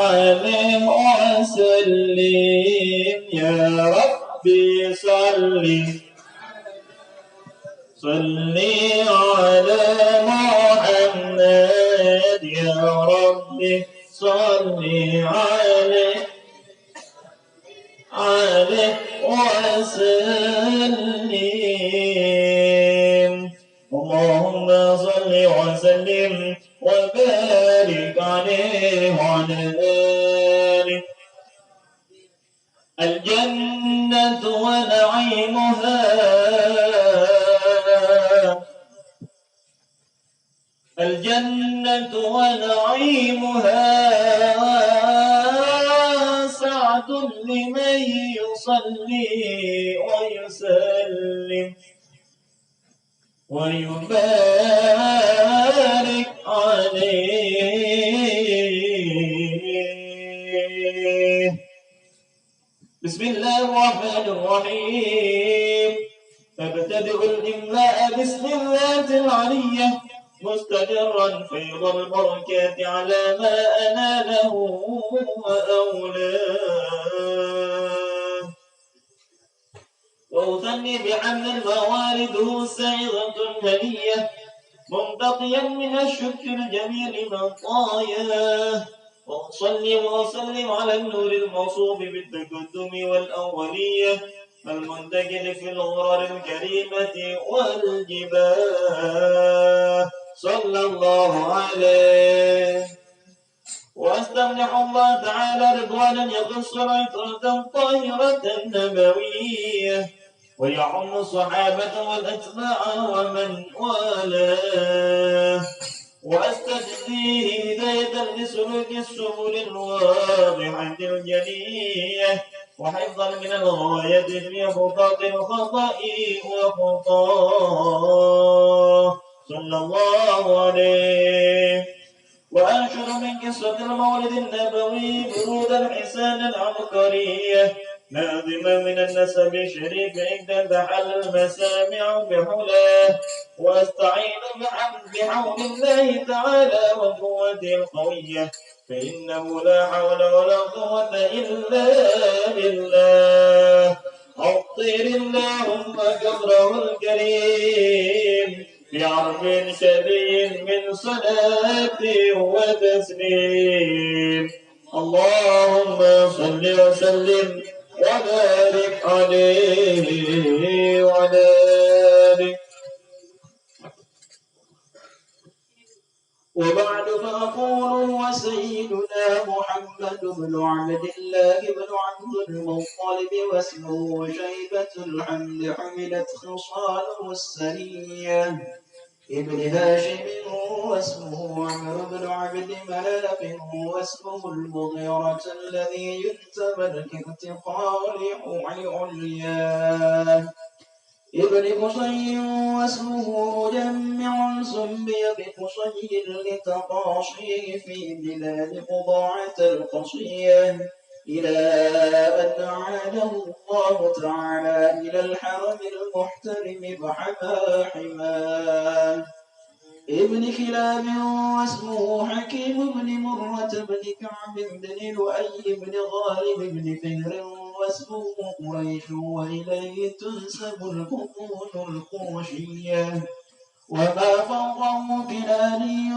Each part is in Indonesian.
عليه وسلم يا ربي صلي على محمد يا ربي صلي عليه وسلم اللهم صل وسلم وبارك عليه وعلى آله الجنة ونعيمها سعد لمن يصلي ويسلم ويبارك عليه. بسم الله الرحمن الرحيم. ابتدئ الإملاء بسم الله العلية مستجرا فيض البركات على ما أناله وأولاه وأثني بحمد موارده سعيدة هنية منتقيا من الشكر الجميل مطاياه وأصلي وأسلم على النور الموصوف بالتقدم والأولية المنتقل في الغرر الكريمة والجباه صلى الله عليه. وأستمنح الله تعالى رضوانا يخص العطرة الطاهرة النبوية ويعم الصحابة والأتباع ومن والاه وأستجديه هداية لسلوك السبل الواضحة الجلية وحفظا من الغاية في خطاط الخطأ وخطاه صلى الله عليه. وأنشر من قصة المولد النبوي برود الحسان العبقرية ناظما من النسب الشريف إذا تحل المسامع بحلاه وأستعين بحول الله تعالى وقوته القوية فإنه لا حول ولا قوة إلا بالله. أطير اللهم قبره الكريم بعرف شديد من صلاة وتسليم. اللهم صل وسلم وبارك عليه وعلى آله. وبعد فأقول وسيدنا محمد بن عبد الله بن عبد المطلب واسمه شيبة الحمد حملت خصاله السرية ابن هاشم واسمه عمرو بن عبد مناف واسمه المغيرة الذي ينتمى الانتقال علياه ابن قصي واسمه مجمع سمي بقصي لتقاصيه في بلاد قضاعة القصية إلى أن عاده الله تعالى إلى الحرم المحترم بحماه ابن كلاب واسمه حكيم بن مرة بن كعب بن لؤي بن غالب بن فهر واسمه قريش وإليه تنسب البطون القرشية وما فوقه كناني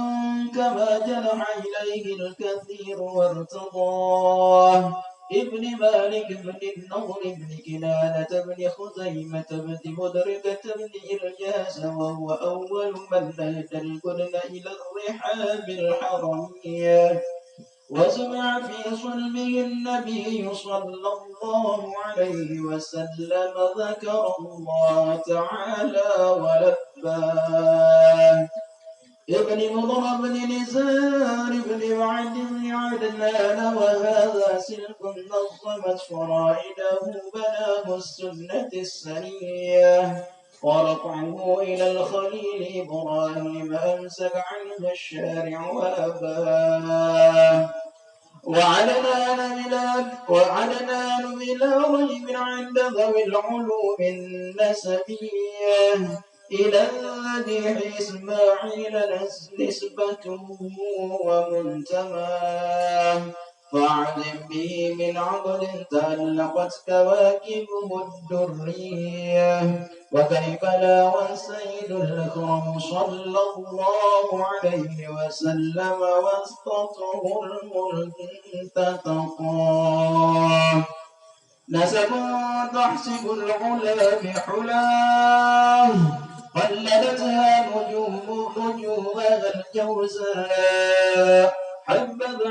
كما جنح إليه الكثير وارتضاه ابن مالك بن النضر بن كنانة بن خزيمة بن مدركة بن إرجاس وهو أول من نهد البدن إلى الرحاب الحرمية وسمع في صلبه النبي صلى الله عليه وسلم ذكر الله تعالى ولباه ابن مضر بن نزار بن وعد بن عدنان وهذا سلك نظمت فرائده بناه السنة السنية ورفعه إلى الخليل إبراهيم أمسك عنه الشارع وأباه وعدنان بلا ريب عند ذوي العلوم النسبية إلى الذي إسماعيل نسبته ومنتماه فاعلم به من عقل تألقت كواكبه الدرية وكيف لا والسيد الأكرم صلى الله عليه وسلم وسطته المنتقى نسب تحسب العلا بحلاه قلدتها نجومها الجوزاء حبذ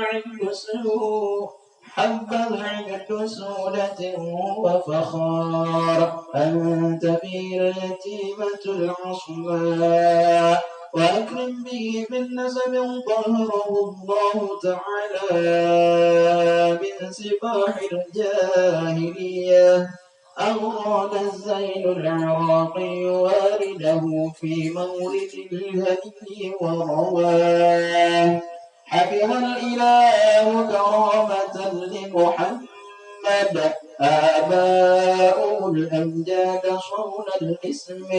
عند سولة وفخار أنت في اليتيمة العصماء وأكرم به من نسب طهره الله تعالى من سفاح الجاهلية أورد الزين العراقي وارده في مورد الهدي ورواه حفظ الإله كرامة لمحمد آباؤه الأمجاد صون الاسم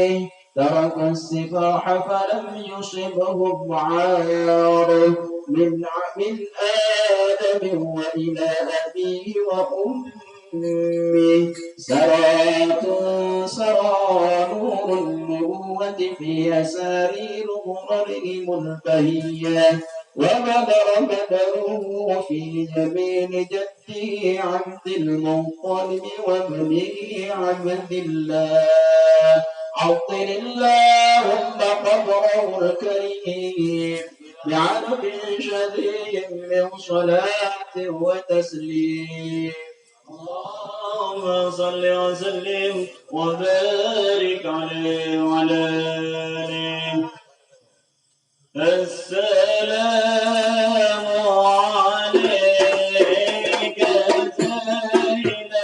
ترك السفاح فلم يصبه الضعار من آدم وإلى أبيه وأمه سرى نور النبوة في أسارير غررهم البهية وبدره في جميل جده عبد المطلب وابنه عبد الله عطر اللهم قبره الكريم بعرف شديد من صلاة وتسليم اللهم صل وسلم وبارك عليه وعلى آله السلام عليك سيدنا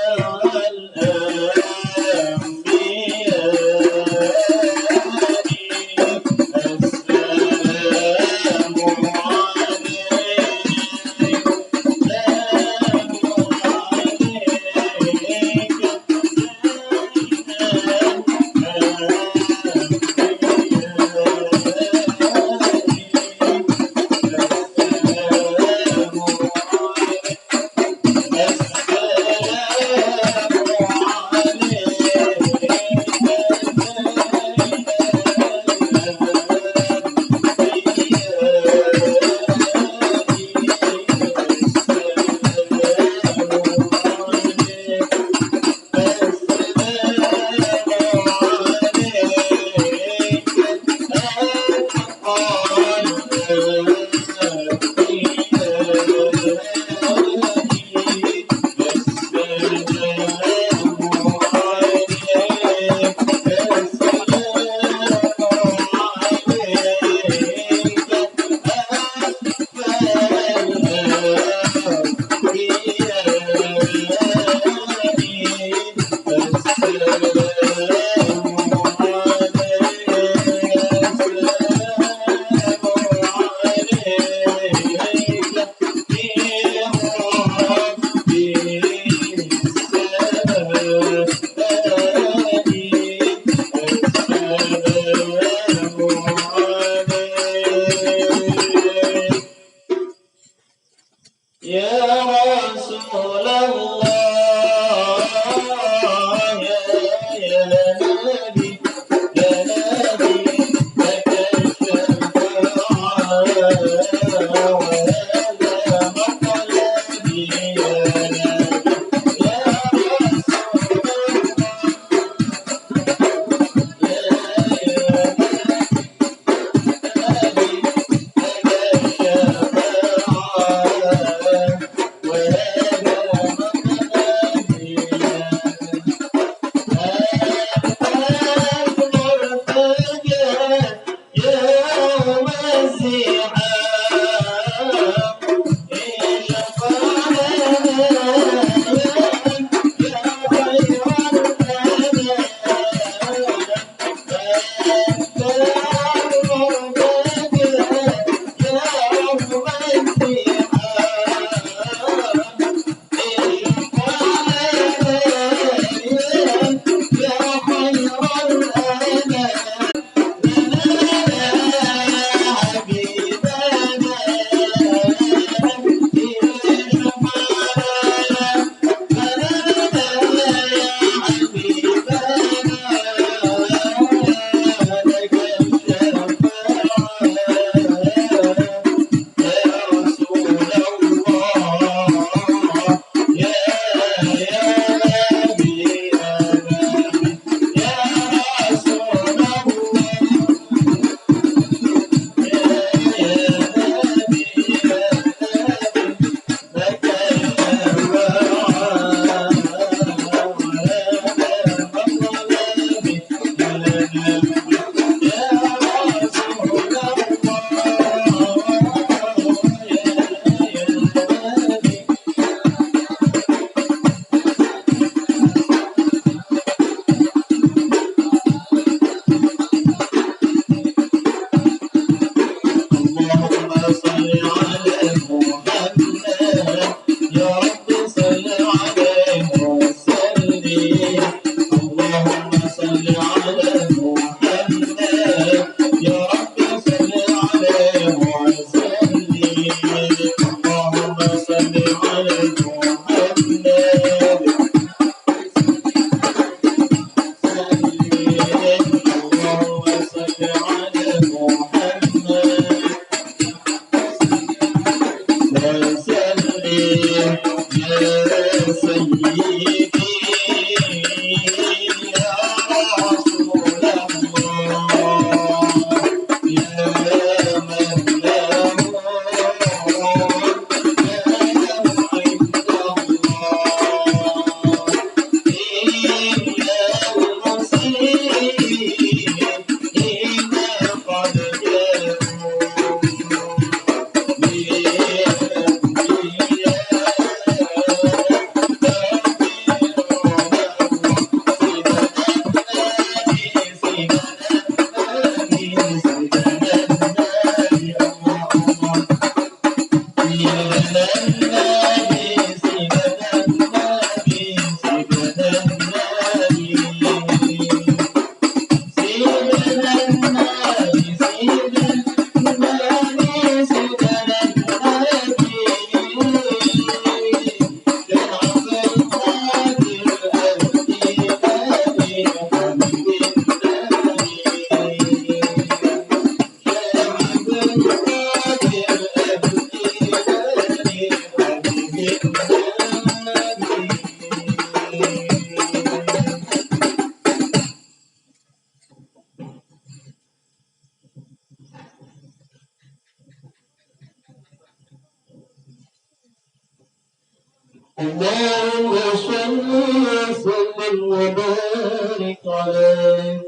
اللهم صل وسلم وبارك عليه.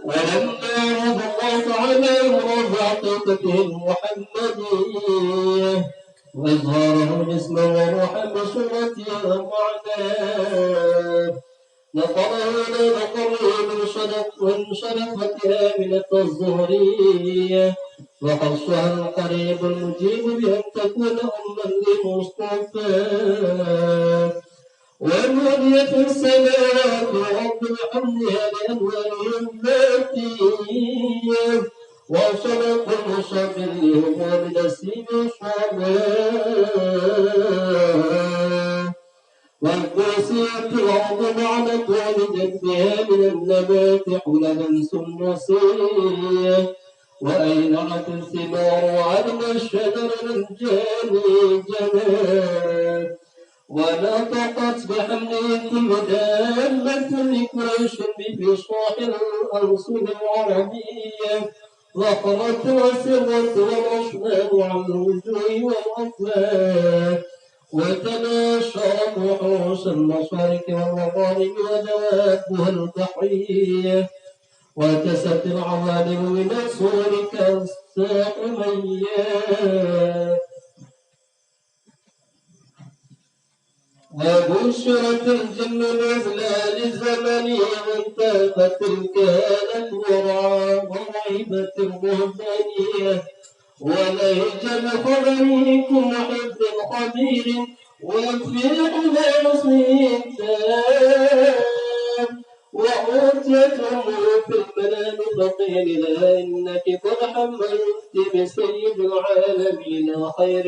ولما رضى الله تعالى ورفع عقيدته المحمدية وإظهاره جسما وروحا بصورته ومعناه نقله من شرفة آمنة الظهرية وخصها القريب المجيب بأن تكون أما لمصطفى والهدي في السماوات ورب بحمدها لأنواره الذاتية وصدق المصبر لهم بنسيم الصلاة والكرسية الأرض بعد طول جدها من النبات حلما سنسية وأينعت الثمار وعلم الشجر الجاني جنات ونطقت بحمده كل دابة لقريش بفصاح الألسن العربية ظهرت وسرت والرحمن عن الوجوه والأطلاق وتناشرت وحوش المشارق والمغارب ودوابها البحرية وكست العوالم من الصور كالساحميات وبشرت الجن بإذلال الزمن وانتابت كانت ورعبة الرهبانية وليجل خبريكم وحفظ خبير وفي حسن التام وأوتيتم في المنام فقيل لا إنك قد حملت بسيد العالمين خير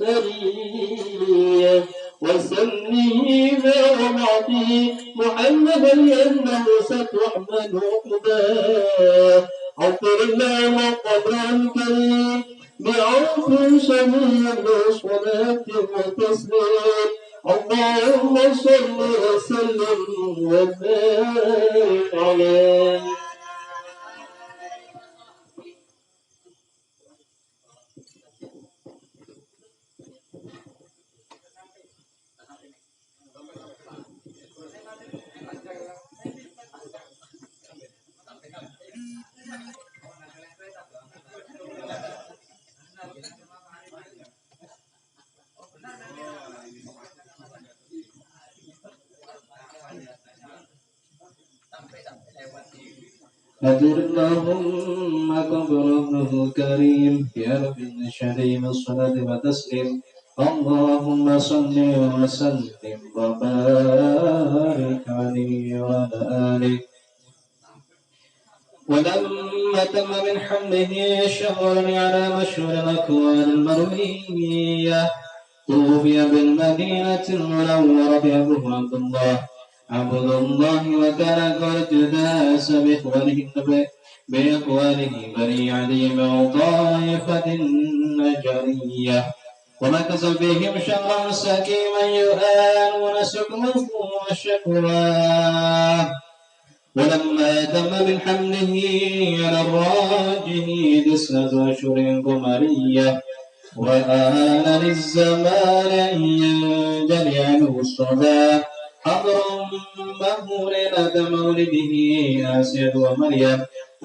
البرية وسميه ومعطيه محمدا لأنه ستحمل عقباه عطر الله قدرا كريم بعرف شميل وصلاة وتسليم اللهم صل وسلم وبارك عليه. أدر اللهم قبره الكريم يا رب الشريف الصلاة وتسليم اللهم صل وسلم وبارك عليه وعلى آله. ولما تم من حمله شهرا على مشهور الأكوان المروية توفي بالمدينة المنورة أبوه عبد الله وكان قد داس بإخوانه بني عدي من طائفة نجرية ومكث فيهم شهرا سكيما يؤانون سكمه وشكواه. ولما تم من حمله على الراجه 9 أشهر قمرية وآن للزمان أن ينجلي عنه الصلاة حضر مهور ليلة مولده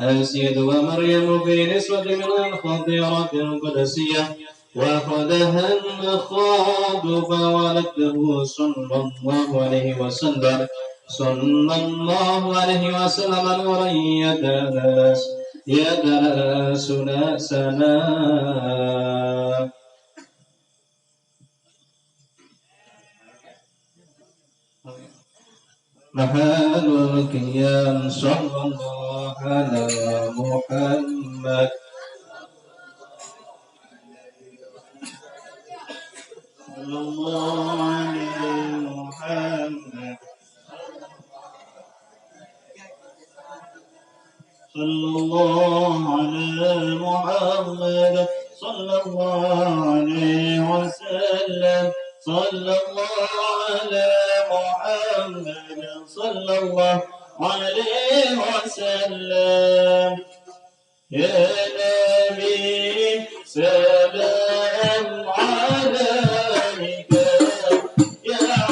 آسيد ومريم في نسوة من الخطيرة القدسية وأخذها المخاض فولده صلى الله عليه وسلم نورا يدرسنا سنا. محال القيام صلى الله على محمد صلى الله عليه محمد صلى الله على محمد صلى الله عليه وسلم صلى الله على محمد صلى الله عليه وسلم. يا نبي سلام عليك يا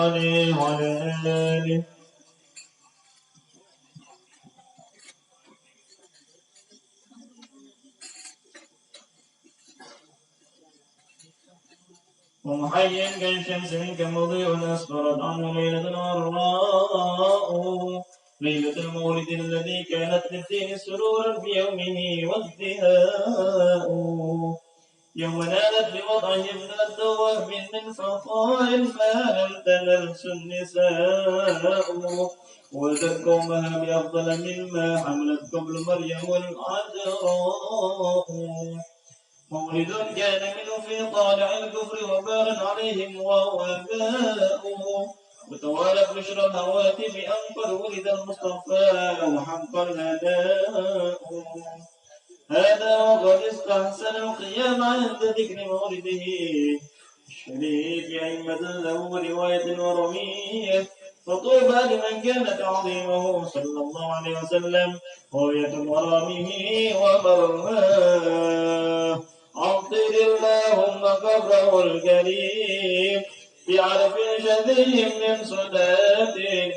عليه وعلى آله. ومحيٍ كالشمس منك مضيء أسفرت عنه ليلة غراء ليلة المولد الذي كانت للدين سرورا في يومه وازدهاء يوم نالت بوضعه ابنة وهب من صفاء ما لم تنلس النساء وزكوا أمها بأفضل مما حملت قبل مريم العذراء مولد كان منه في طالع الكفر وبارا عليهم وآباؤه وتوالت بشرى الهواتف أن قد ولد المصطفى وحق الهداء هذا وقد استحسن القيام عند ذكر مولده الشريف أئمة له رواية ورمية فطوبى لمن كانت عظيمه صلى الله عليه وسلم غاية مرامه ومرماه عطر اللهم قبره الكريم بعرف شديد من صلاة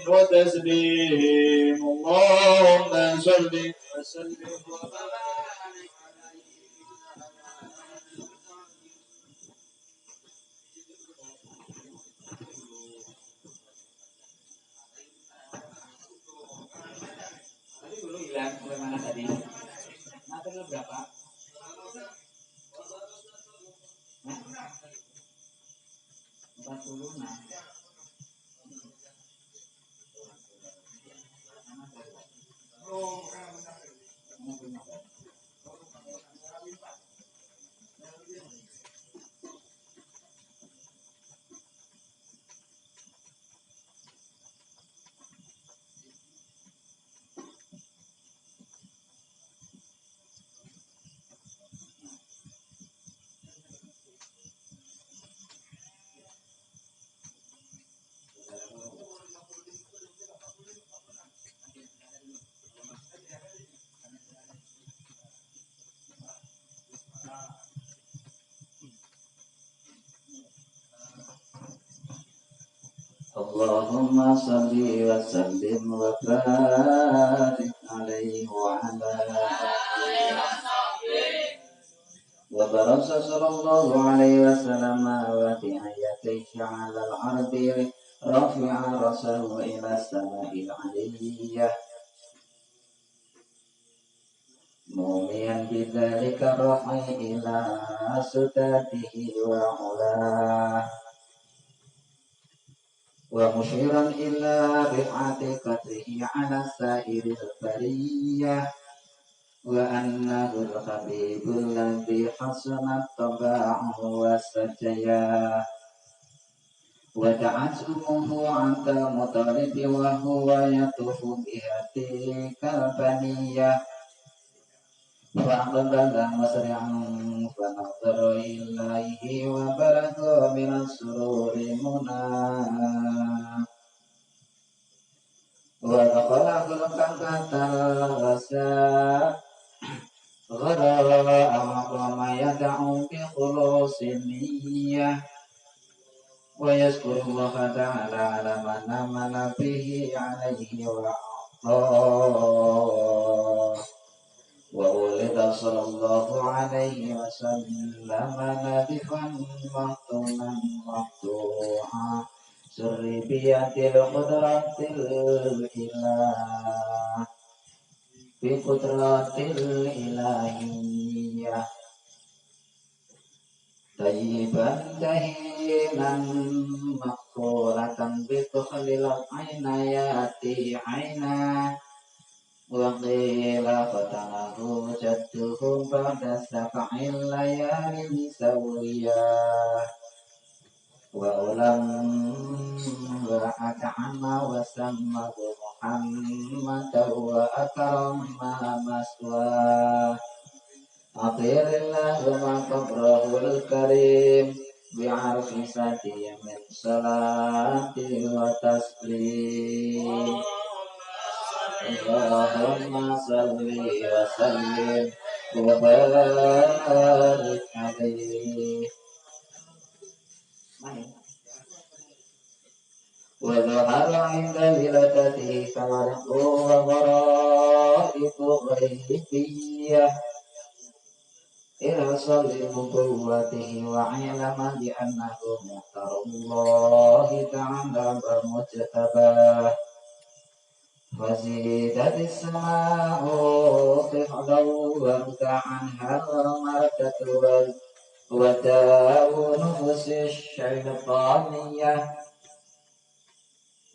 وتسليم اللهم صل وسلم وبارك Tadi dulu hilang bagaimana tadi? Material berapa? Nah, 40. Nah. اللهم صل وسلم وبارك عليه وعلى وبارك صلى الله عليه وسلم وفي آياتيه على الأرض رافع رأسه إلى السماء العلية موميا بذلك الرفع إلى سداته وعلاه ومشيرا إلى رفعة قدره على سائر البرية وأنه الحبيب الذي حسنت طباعه وسجياه ودعت أمه عند المطالب وهو يطوف بها تلك البنية فأقبل مسرعا فنظر إليه وبلغ من السرور مناه ودخل خلقة الغساء غراء وقام يدعو بخلوص النية ويذكر الله تعالى على من آمن به عليه وأعطاه وولد صلى الله عليه وسلم نادفا مختوما مفتوحا سري بيد القدرة الإله بقدرة الإلهية طيبا دهينا مقصورة بتخلل العنايات عينا وقيل فتنه جده بعد 7 ليال سويا وأولم وأكعنا وسمه محمد وأكرم مسواه أطير الله ما قبره الكريم بعرف سدي من صلاة وتسليم اللهم صل وسلم وبارك عليه. وظهر عند ولادته فوارق وغرائب غيبية إرسل لنبوته وعلم بأنه مختار الله تعالى ومجتباه وزيدت السماء قفلا وارتع عنها الملكة وداء نفس الشيطانية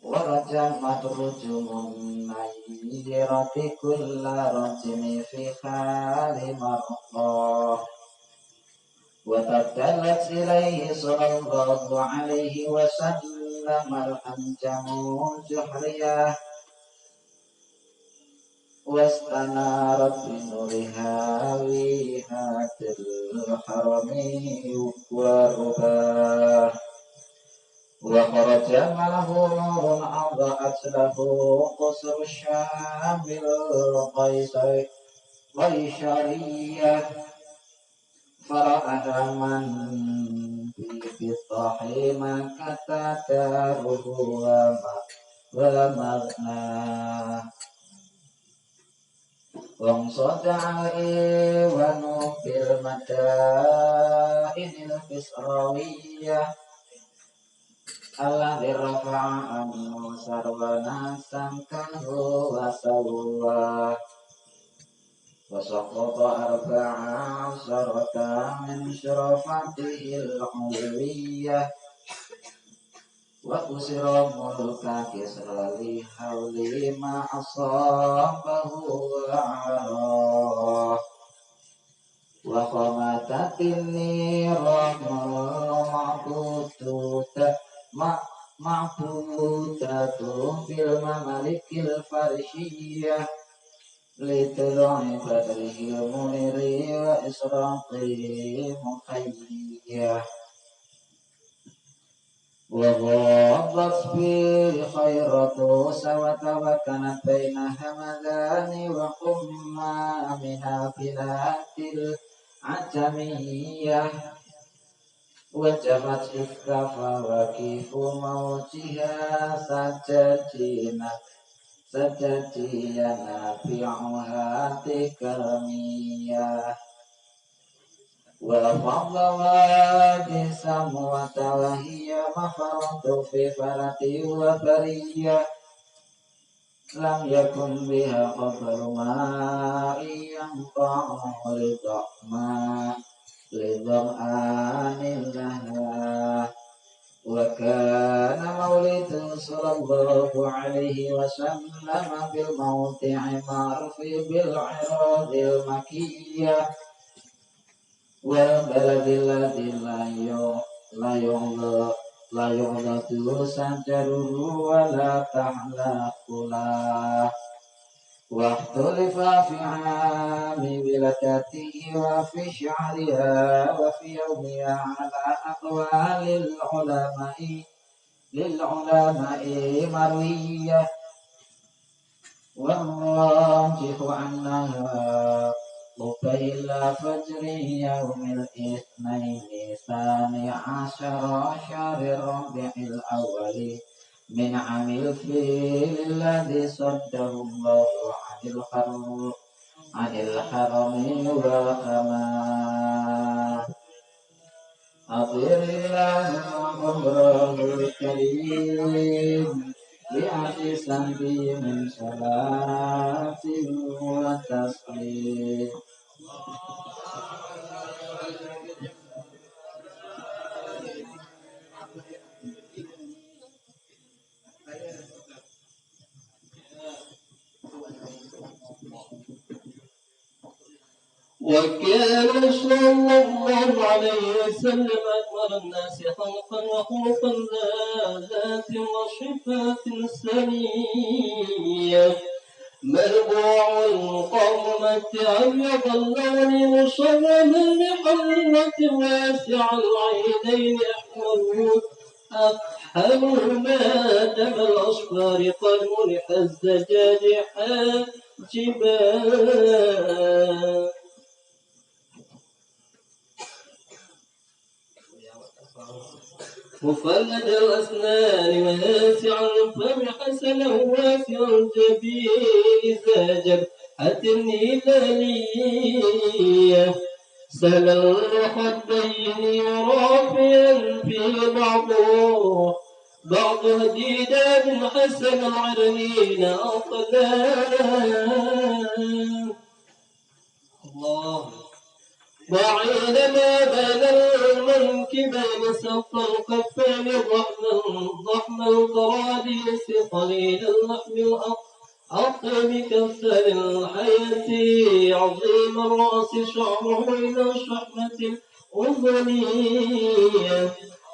ورجمت رجم النيرة كل رجم في خال مرضاه وتبتلت إليه صلى الله عليه وسلم الأنجم جحرية واستنارت بنورها ويهات الحرم والرباه وخرج معه نور أضاءت له قصر الشام القيصرية فرآها من في الطحيم كتاتاره ومغناه وانصت الإيوان في المدائن الكسروية الذي رفع عنه سروانا سمكه وسواه وسقط 14 من شرفته العلوية وكسر ملك كسرى لحول ما أصابه وعراه وقامت النيران معبودة في الممالك الفارسية لطلوع بدره المنير وإسراقه مخيّة وغاضت فيه خيرة سوت وكانت بين همدان وحمى من بلاد العجمية وجبت إفك فواكف موتها سجديا نافعها تكرمية وفضل وادي سموة وهي مفرد في فلك وبرية لم يكن بها قبل ماء ينقع لظمآن لها وكان مولد صلى الله عليه وسلم بالموضع معروف بالعراض المكية والبلد الذي لا يغلط شجره ولا تحلق له واختلف في عام ولادته وفي شهرها وفي يومها على أقوال للعلماء مروية والراجح أنها قبيل فجر يوم الاثنين 12 شهر الربيع الأول من عام الفيل الذي صده الله عن الحرم والخمام أطير الله عمره الكريم بأحسن به من صلاة وتسليم وكان صلى الله عليه وسلم أكبر الناس خلقا وخلقا ذات وصفات سنية مربوع القومة أبيض اللون مصوما بقلة واسع العينين أكحلهما دم الأصفار قد منح الزجاج حاجبا مفلج الأسنان واسع الفم حسنا واسع الجبين ذا جبهة هلالية سهل الخدين رافيا في بعض هديدات حسن العرنين أقلام الله وعين ما بين المنكبين سوط الكفين ضحم القراديس قليل اللحم الأطيب كالثل الحية عظيم الرأس شعره إلى الشحمة الأذنية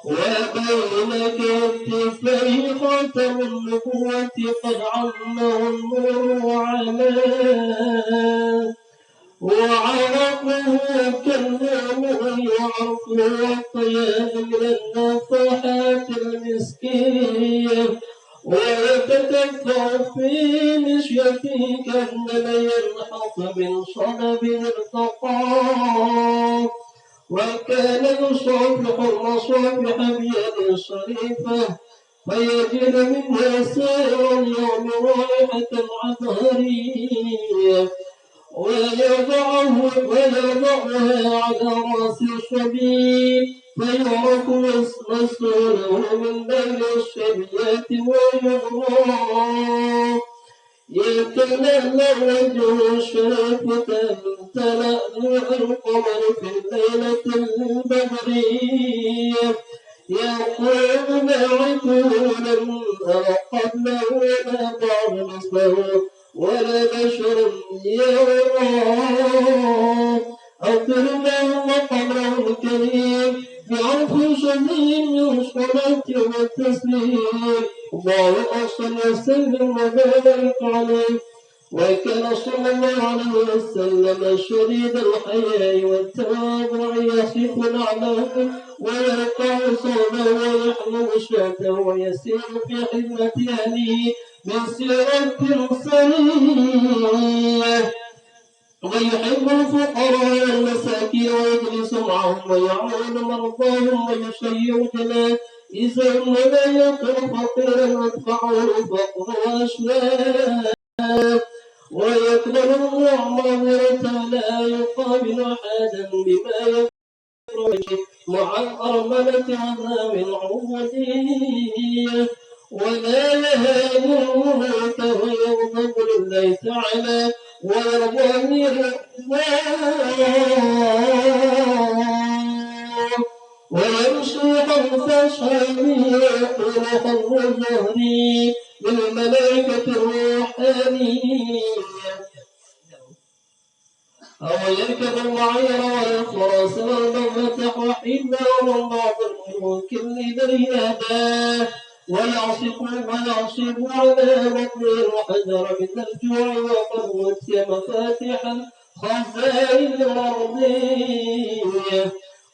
وبين كتفيه خاتم النبوة قد عمه النور وعلاه وعرفه كالنور يعرف الطيب من النفحات المسكية ويتكفى في مشيته كأنما ينحط من صلب ارتقاه وكان يصافح المصافح بيد صريفة فيجد منها سائر اليوم رائحة عطرية ويضعها على رأس الصبي فيعرف مسؤوله من بين الشبيات ويغرى يتلألأ وجه الشرف تلألؤ القمر في الليلة البدرية يقول باعثه لم أر قبله ولا بعد مثله ولا بشر يراه أكرمه وقمره الكريم بعرف شديد من الصلاة والتسليم اللهم صل وسلم وبارك عليه وكان صلى الله عليه وسلم شديد الحياء والتواضع يصف نعله ويرقع صوته ويحمل شاته ويسير في خدمة أهله بسيرة سرية ويحب الفقراء والمساكين ويجلس معهم ويعود مرضاهم ويشيع جنائزهم ولا يقر فقيرا يدفعه الفقر واشلاء ويقبل المعمرة لا يقابل أحدا بما يكره مع الأرملة عذاب العبودية ولا يهابه ويغضب لله تعالى ويرضى ويمشي خلف أصحابه ويقول خر ظهري للملائكة الروحانية أو يركب المعير والفرس والبغة وحيدا ومن بعض الملوك لدريادا ويعصب على بطنه الحجر من الجوع وقد أوتي مفاتيح الخزائن الأرضية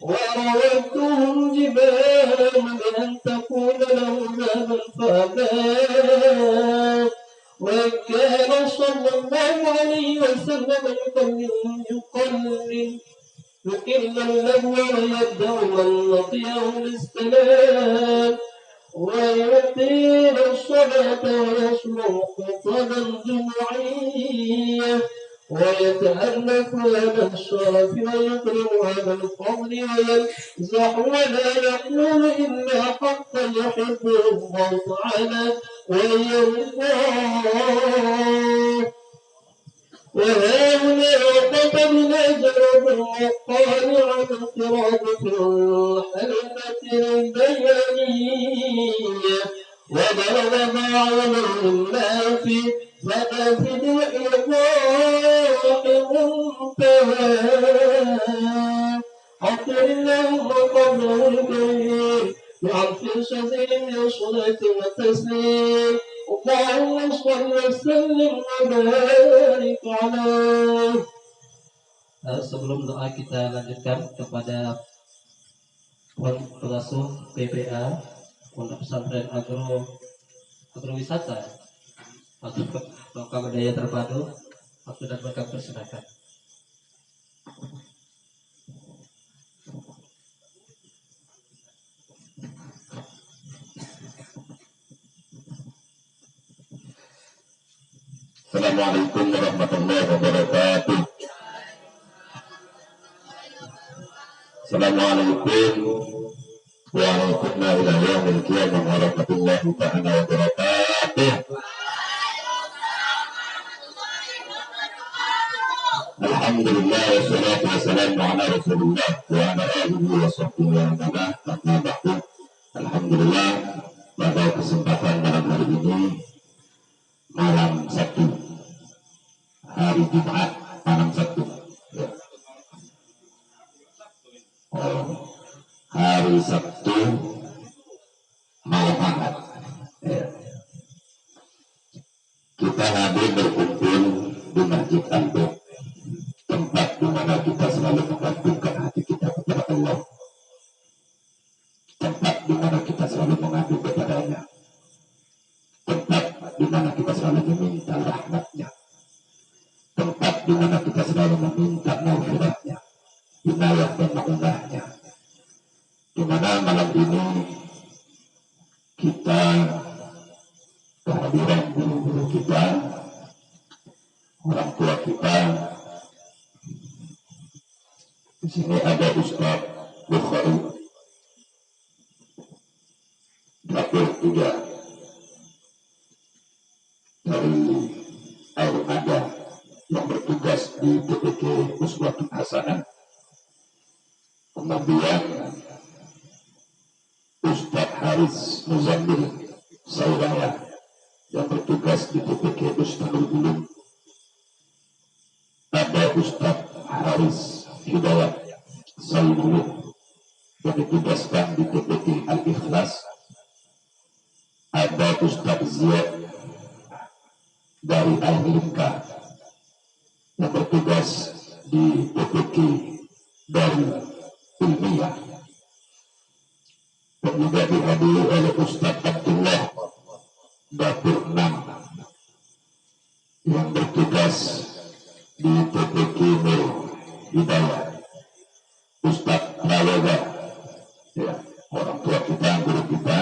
وراودتهم جبال بأن تكون له بابا فأبى وكان صلى الله عليه وسلم يقل اللهو ويبدأ من لقيه بالسلام ويطيل الصلاة ويسمع خطب الجمعية ويتألف هذا الشرف ويكرم هذا الفضل ويمزح ولا يقول إلا حقا يحبه الله تعالى ويرضاه وهؤلاء وقتلنا جرب المقال عن انفراد في الحلقة البيانية وضرب معنا مما في فنافذ الإيضاح منتهى حتى اللهم قبله الكريم بعرف شديد من صلاة وتسليم اللهم صل وسلم وبارك عليه. Sebelum doa kita lanjutkan kepada pengasuh PPA Pondok Pesantren Agrowisata atau Lokal Budaya Terpadu, waktu dan mereka persilakan. Assalamualaikum warahmatullahi wabarakatuh. Assalamualaikum warahmatullahi wabarakatuh. Alhamdulillah wassalatu wassalamu ala Rasulillah wa ala alihi wa sahbihi wa man walah. Alhamdulillah, pada kesempatan malam hari ini, malam Sabtu, hari Jumat, malam Sabtu. Ya. Hari Sabtu, malam Ahad. Ya. Kita hadir berkumpul di Masjid Al-Bab, tempat di mana kita selalu menggantungkan hati kita kepada Allah, tempat di mana kita selalu mengadu kepadanya, tempat di mana kita selalu meminta rahmatnya, tempat di mana kita selalu meminta maghfiratnya, inayah dan maunahnya. Di mana malam ini kita kehadiran guru-guru kita, orang tua kita. Di sini ada Ustaz Bukhari, Dapur 3 dari Al-Ada yang bertugas di TPK Uswatun Hasanah. Kemudian Ustaz Haris Muzammil Sauraya yang bertugas di TPK Ustadul Ulum. Ada Ustaz Haris Hidayat Sayyidulu yang ditugaskan di TPK Al-Ikhlas. Ada Ustaz Ziyad dari Al-Limka yang bertugas di TPK dari Ilmiah, dan juga dihadiri oleh Ustaz Abdullah Dapur 6 yang bertugas di TPK Nur Hidayah. Ustaz Prayoga, ya, orang tua kita, guru kita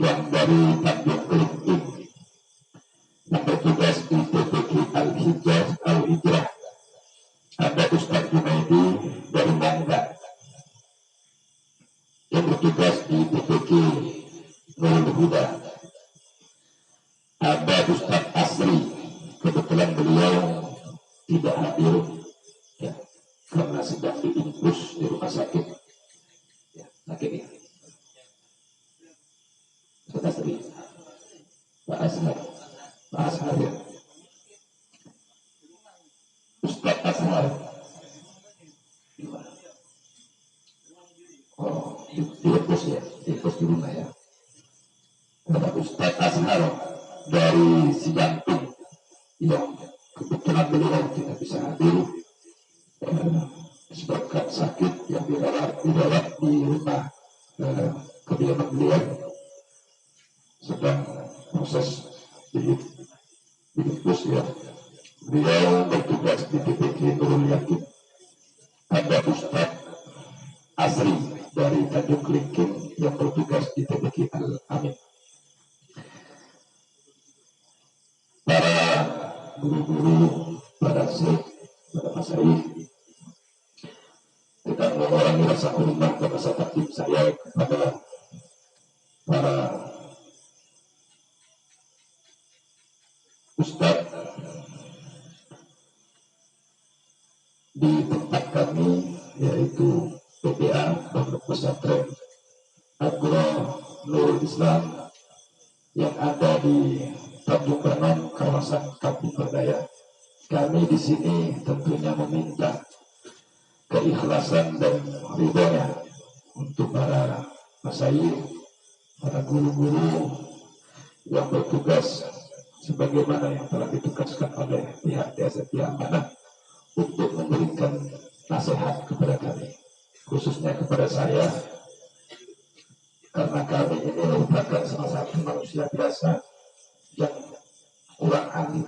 yang dari Tanjung Kelinting, yang bertugas di TPK Al-Hijrah. Ada Ustaz Junaidi dari Mangga yang bertugas di TPK Nurul Huda. Ada Ustaz Asri, kebetulan beliau tidak hadir, ya, karena sedang diinfus di rumah sakit, ya, sakit ya. Ustaz Asri, Pak Ashar, ya. Ustaz Ashar, oh, diinfus ya, diinfus di rumah ya. Ada Ustaz Ashar dari Sijantung yang kebetulan beliau tidak bisa hadir disebabkan sakit yang dirawat di rumah kediaman beliau, sedang proses diinfus ya. Beliau bertugas di TPK Nurul Yakin. Ada Ustaz Asri dari Tanjung Kelingking yang bertugas di TPK Al-Amin. Para guru-guru, para syekh, para masyayikh, tidak mengurangi rasa hormat dan rasa takdim saya kepada para ustadz di tempat kami, yaitu PPA Pondok Pesantren Agro Nurul Islam yang ada di Tanjung Banon, kawasan Kampung Berdaya. Kami di sini tentunya meminta keikhlasan dan ridhonya untuk para masyayikh, para guru-guru yang bertugas sebagaimana yang telah ditugaskan oleh pihak Desa Amanah untuk memberikan nasihat kepada kami, khususnya kepada saya, karena kami ini merupakan salah satu manusia biasa yang kurang alim,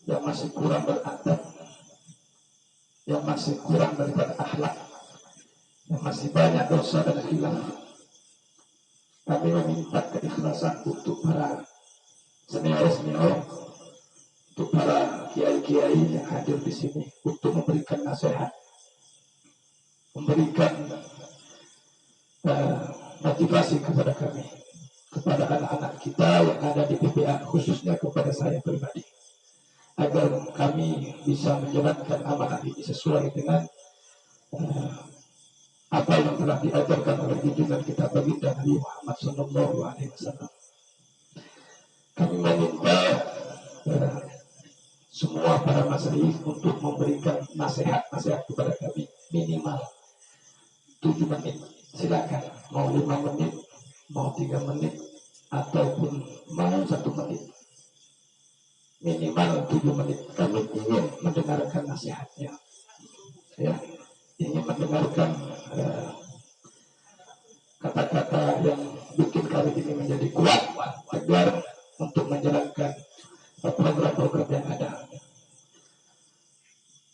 yang masih kurang beradab, yang masih kurang daripada akhlak, yang masih banyak dosa dan khilaf. Kami meminta keikhlasan untuk para senior-senior untuk para kiai-kiai yang hadir di sini untuk memberikan nasihat, memberikan motivasi kepada kami, kepada anak-anak kita yang ada di PPA, khususnya kepada saya pribadi, agar kami bisa menjalankan amanah ini sesuai dengan apa yang telah diajarkan oleh junjungan kita baginda Nabi Muhammad SAW. Kami meminta semua para masyayikh untuk memberikan nasihat-nasihat kepada kami minimal 7 menit. Silakan mau 5 menit, mau 3 menit, ataupun mau 1 menit. Minimal 7 menit. Kami ingin mendengarkan nasihatnya. Ya, ingin mendengarkan kata-kata yang bikin kami ini menjadi kuat agar untuk menjalankan program-program yang ada.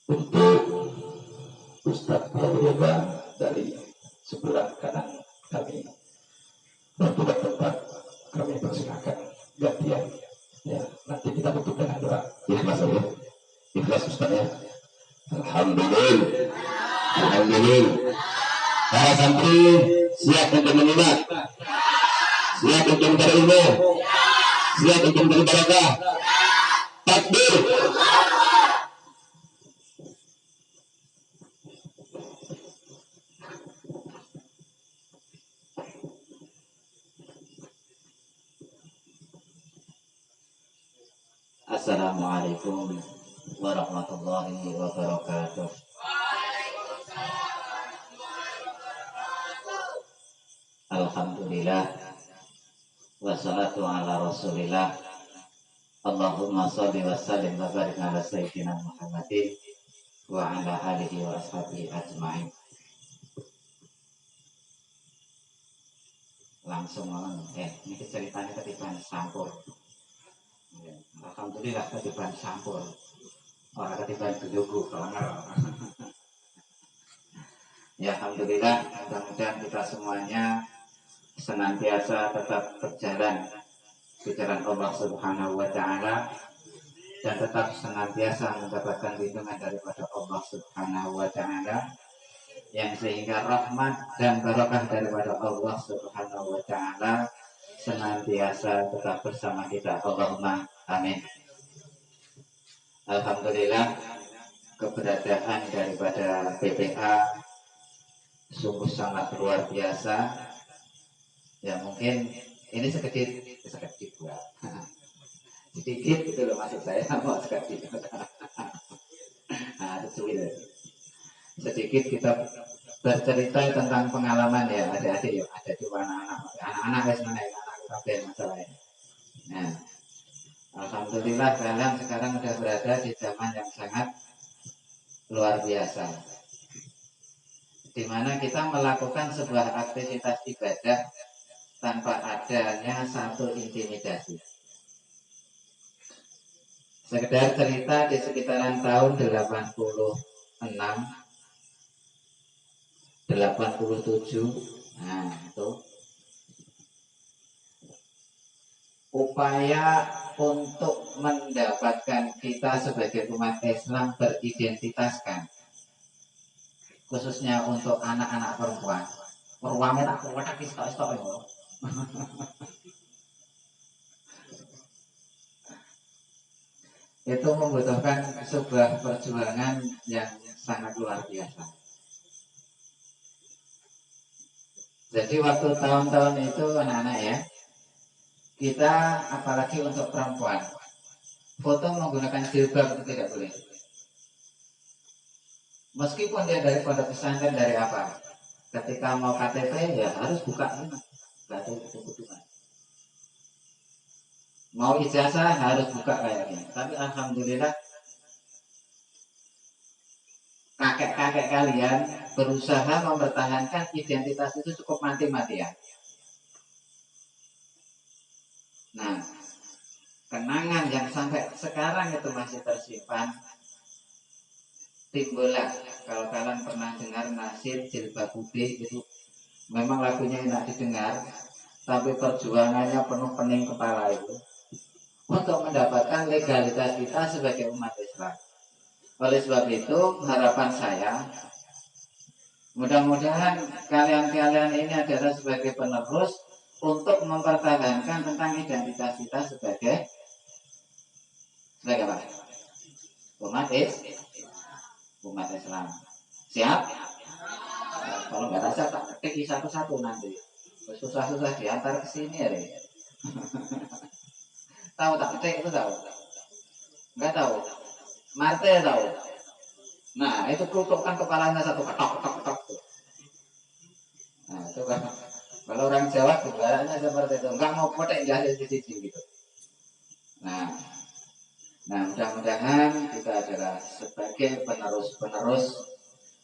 Untuk Ustadz Yoga dari sebelah kanan kami, untuk tempat kami persilakan gantian. Ya, nanti kita tutup dengan doa. Ikhlas ya, ikhlas Ustadz ya. Alhamdulillah, alhamdulillah. Para santri siap untuk menyimak, siap untuk berilmu, siap untuk berbarakah. Takbir. Assalamualaikum warahmatullahi wabarakatuh. Alhamdulillah, wassalatu ala rasulillah. Allahumma sholli wa sallim wa barik ala sayyidina Muhammadin wa ala alihi wa ashabihi ajma'in. Langsung ini ceritanya ketiban sampur. Alhamdulillah ketiban sampur. Orang ketiban gelugu kalau ya, alhamdulillah, mudah-mudahan kita semuanya senantiasa tetap berjalan di jalan Allah Subhanahu wa Ta'ala dan tetap senantiasa mendapatkan lindungan daripada Allah Subhanahu wa Ta'ala, yang sehingga rahmat dan barakah daripada Allah Subhanahu wa Ta'ala senantiasa tetap bersama kita. Allahumma amin. Alhamdulillah, keberadaan daripada PPA sungguh sangat luar biasa. Ya, mungkin ini sedikit buat sedikit itu loh maksud saya, mau sedikit. Nah, sedikit kita bercerita tentang pengalaman ya, adik-adik ya, ada juga anak-anak masalahnya. Nah, alhamdulillah kalian sekarang sudah berada di zaman yang sangat luar biasa, di mana kita melakukan sebuah aktivitas ibadah tanpa adanya satu intimidasi. Sekedar cerita, di sekitaran tahun 86, 87, nah itu upaya untuk mendapatkan kita sebagai umat Islam beridentitaskan, khususnya untuk anak-anak perempuan. Perempuan aku wadah kisah-kisah itu. Itu membutuhkan sebuah perjuangan yang sangat luar biasa. Jadi waktu tahun-tahun itu anak-anak ya, kita apalagi untuk perempuan, foto menggunakan jilbab itu tidak boleh. Meskipun dia dari pondok pesantren dari apa, ketika mau KTP ya harus buka ini, nggak ada kebutuhan. Mau ijazah harus buka kayaknya. Tapi alhamdulillah kakek-kakek kalian berusaha mempertahankan identitas itu cukup mati-matian. Nah, kenangan yang sampai sekarang itu masih tersimpan. Timbulah, kalau kalian pernah dengar Nasib Jilbab Putih, itu memang lagunya enak didengar, tapi perjuangannya penuh pening kepala itu. untuk mendapatkan legalitas kita sebagai umat Islam. Oleh sebab itu, harapan saya, mudah-mudahan kalian-kalian ini adalah sebagai penerus untuk mempertahankan tentang identitas kita sebagai apa? Umat Islam. Siap? Nah, kalau nggak rasa tak ketik satu-satu nanti. Susah-susah diantar ke sini ya. Tahu tak ketik itu tahu? Nggak tahu. Marte tahu. Nah, itu kerutukkan kepalanya satu ketok. Nah, itu kan kalau orang Jawa gelarnya seperti itu. Nggak mau potek jadi cici gitu. Nah, mudah-mudahan kita adalah sebagai penerus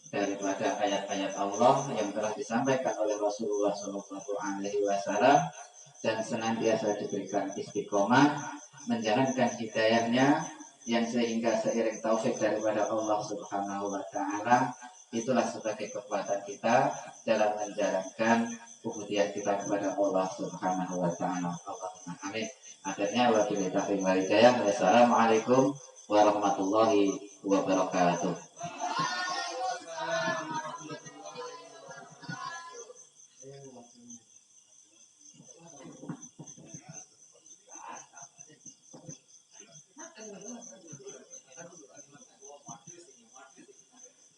daripada ayat-ayat Allah yang telah disampaikan oleh Rasulullah SAW dan senantiasa diberikan istiqomah menjalankan hidayahnya yang sehingga seiring taufik daripada Allah Subhanahu wa Ta'ala itulah sebagai kekuatan kita dalam menjalankan ubudiyah kita kepada Allah Subhanahu wa Ta'ala. Allahumma amin. Akhirnya wabillahi taufiq wal hidayah. Wassalamualaikum warahmatullahi wabarakatuh.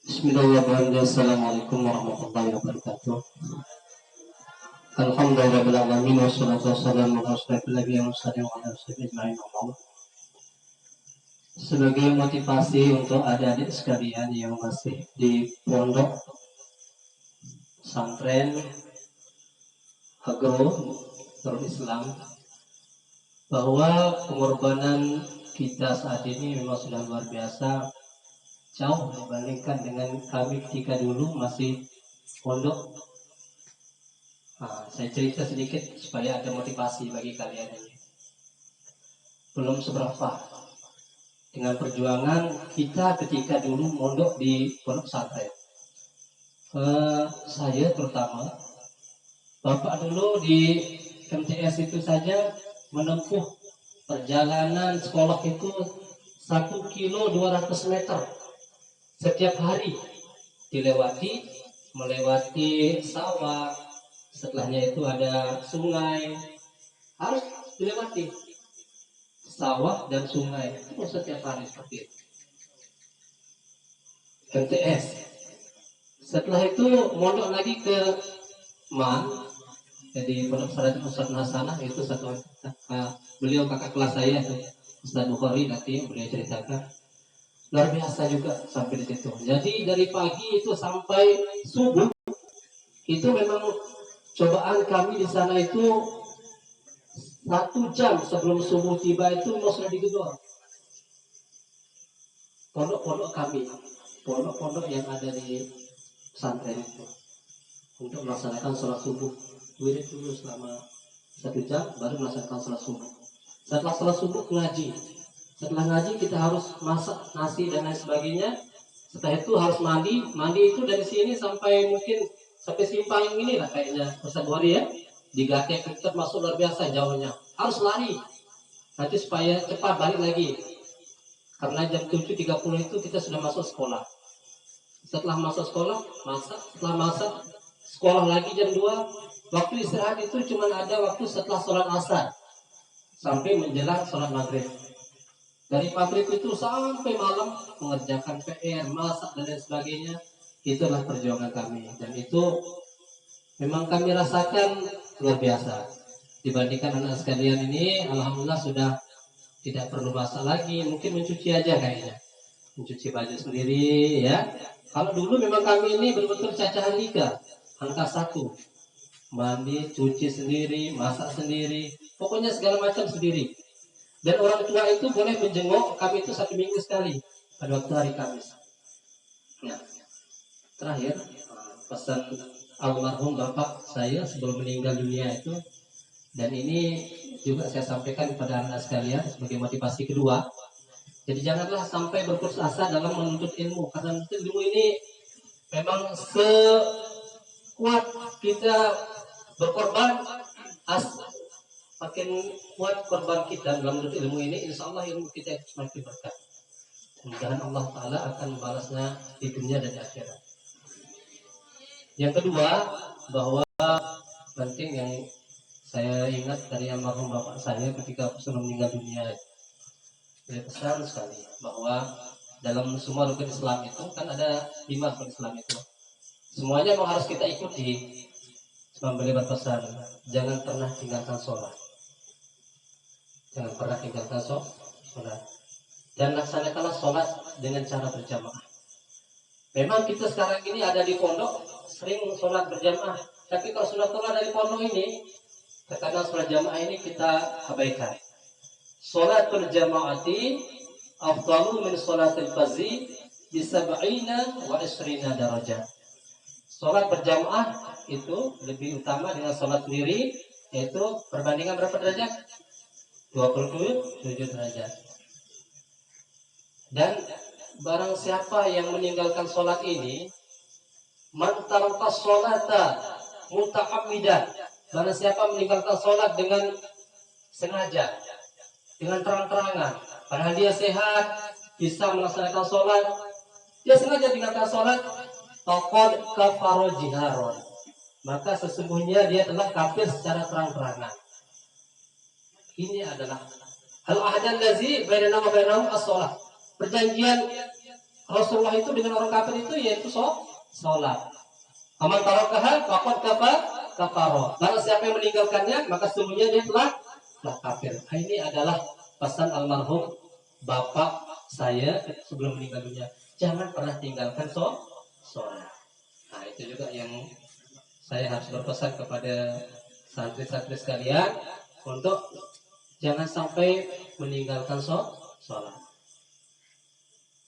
Bismillahirrahmanirrahim. Assalamualaikum warahmatullahi wabarakatuh. Alhamdulillahirrahmanirrahim. Wassalatu wassalamu ala asyrafil anbiya'i wal mursalin wa ala alihi ajma'in. Sebagai motivasi untuk adik-adik sekalian yang masih di pondok pesantren Agro Darul Islam, bahwa pengorbanan kita saat ini memang sudah luar biasa, jauh dibandingkan dengan kami ketika dulu masih pondok. Nah, saya cerita sedikit supaya ada motivasi bagi kalian ini. Belum seberapa dengan perjuangan kita ketika dulu mondok di pondok pesantren. Saya terutama, bapak dulu di MTS itu saja menempuh perjalanan sekolah itu 1 kilo 200 meter setiap hari, melewati sawah, setelahnya itu ada sungai, harus dilewati sawah dan sungai itu setiap hari seperti itu. MTS. Setelah itu mondok lagi ke MAN, jadi pondok pesantren Ustaz Hasanah itu satu, beliau kakak kelas saya itu Ustaz Bukhari, nanti beliau ceritakan luar biasa juga sampai di situ. Jadi dari pagi itu sampai subuh itu memang cobaan kami di sana itu 1 jam sebelum subuh tiba itu mau sudah digedor. Pondok-pondok kami, pondok-pondok yang ada di pesantren itu, untuk melaksanakan sholat subuh. Wirid dulu selama 1 jam, baru melaksanakan sholat subuh. Setelah sholat subuh ngaji. Setelah ngaji kita harus masak nasi dan lain sebagainya. Setelah itu harus mandi. Mandi itu dari sini sampai mungkin sampai simpang ini lah kayaknya Ustaz Bukhari ya. Digatek kita masuk luar biasa jauhnya. Harus lari. Nanti supaya cepat balik lagi. Karena jam 7.30 itu kita sudah masuk sekolah. Setelah masuk sekolah, masak. Setelah masak, sekolah lagi jam 2. Waktu istirahat itu cuma ada waktu setelah sholat asar sampai menjelang sholat maghrib. Dari maghrib itu sampai malam mengerjakan PR, masak dan lain sebagainya. Itulah perjuangan kami. Dan itu memang kami rasakan luar biasa. Dibandingkan anak sekalian ini, alhamdulillah sudah tidak perlu masak lagi. Mungkin mencuci aja kayaknya. Mencuci baju sendiri ya. Kalau dulu memang kami ini betul-betul cacahan 3, angka 1. Mandi, cuci sendiri, masak sendiri, pokoknya segala macam sendiri. Dan orang tua itu boleh menjenguk kami itu 1 minggu sekali pada waktu hari Kamis. Nah, terakhir pesan almarhum bapak saya sebelum meninggal dunia itu, dan ini juga saya sampaikan kepada anak sekalian sebagai motivasi kedua. Jadi janganlah sampai berputus asa dalam menuntut ilmu, karena menuntut ilmu ini memang sekuat kita berkorban, makin kuat korban kita dalam menuntut ilmu ini, insya Allah ilmu kita semakin berkah. Mudah-mudahan Allah Ta'ala akan membalasnya di dunia dan di akhirat. Yang kedua, bahwa penting yang saya ingat dari almarhum bapak saya ketika sudah meninggal dunia, saya pesan sekali bahwa dalam semua rukun Islam itu kan ada 5 rukun Islam itu, semuanya memang harus kita ikuti. Imam beliau berpesan, jangan pernah tinggalkan sholat, jangan pernah tinggalkan sholat, dan laksanakanlah sholat dengan cara berjamaah. Memang kita sekarang ini ada di pondok sering sholat berjamaah, tapi kalau sudah keluar dari pondok ini, terkadang sholat jamaah ini kita abaikan. Sholat berjamaati afdalu min sholatil fardhi bi 70 wa 20 darajat. Sholat berjamaah itu lebih utama dengan sholat sendiri, yaitu perbandingan berapa derajat? 27 derajat. Dan barang siapa yang meninggalkan sholat ini, man taraka sholata muta'ammidan, barang siapa meninggalkan sholat dengan sengaja, dengan terang-terangan, padahal dia sehat, bisa melaksanakan sholat, dia sengaja tinggalkan sholat, faqad kafara jiharon, maka sesungguhnya dia telah kafir secara terang-terangan. Ini adalah al-ahdan lazi bainana wa bainahum as-shalah. Perjanjian Rasulullah itu dengan orang kafir itu yaitu sholat. Aman tarakaha faqad kafara. Barang siapa yang meninggalkannya, maka sesungguhnya dia telah kafir. Ini adalah pesan almarhum bapak saya sebelum meninggal dunia. Jangan pernah tinggalkan sholat. Nah, itu juga yang saya harus berpesan kepada santri-santri sekalian untuk jangan sampai meninggalkan sholat.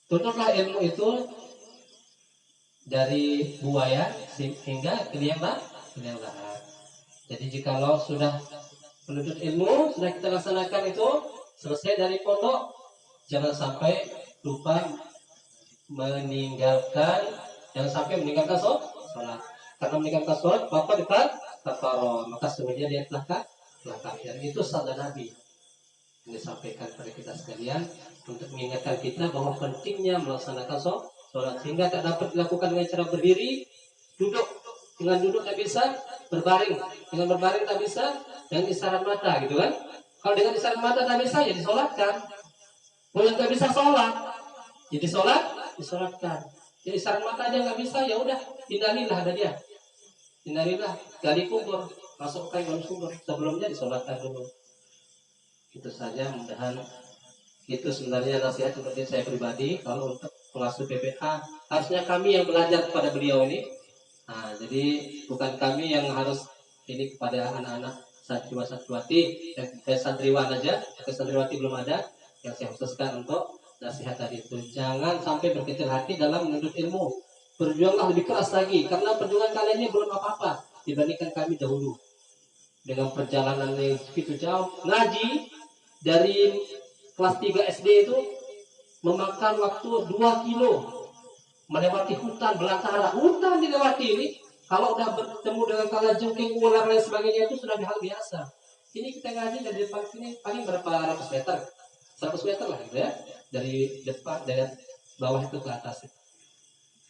Tuntutlah ilmu itu dari buaya hingga ke liang lahat. Jadi jikalau sudah menuntut ilmu, sudah kita laksanakan itu, selesai dari pondok, jangan sampai lupa meninggalkan, jangan sampai meninggalkan sholat. Karena meninggalkan sholat, bapak dekat kafaro, maka sebenarnya dia telah kafir. Itu sabda Nabi yang disampaikan kepada kita sekalian untuk mengingatkan kita bahwa pentingnya melaksanakan sholat, sehingga tak dapat dilakukan dengan cara berdiri, duduk dengan duduk tak bisa, berbaring dengan berbaring tak bisa, dengan isyarat mata gitu kan. Kalau dengan isyarat mata tak bisa, ya disolatkan. Kalau tak bisa sholat, jadi disolatkan. Jadi isyarat mata aja nggak bisa, ya udah hindarilah ada dia. Hindarilah gali kubur, masukkan ke kubur, sebelumnya disolatkan dulu. Itu saja, mudah-mudahan itu sebenarnya nasihat untuk saya pribadi. Kalau untuk pengasuh PPA, harusnya kami yang belajar kepada beliau ini. Nah, jadi bukan kami yang harus ini kepada anak-anak santriwati, santriwan aja, santriwati belum ada. Yang saya khususkan untuk nasihat tadi itu, jangan sampai berkecil hati dalam menuntut ilmu. Berjuanglah lebih keras lagi, karena perjuangan kalian ini belum apa-apa dibandingkan kami dahulu. Dengan perjalanan yang begitu jauh, ngaji dari kelas 3 SD itu memakan waktu 2 kilo, melewati hutan belantara, hutan dilewati ini. Kalau udah bertemu dengan kalajengking, ular dan sebagainya itu sudah hal biasa. Ini kita ngaji dari depan sini paling berapa ratus meter, 100 meter lah gitu ya, dari depan dari bawah itu ke atas.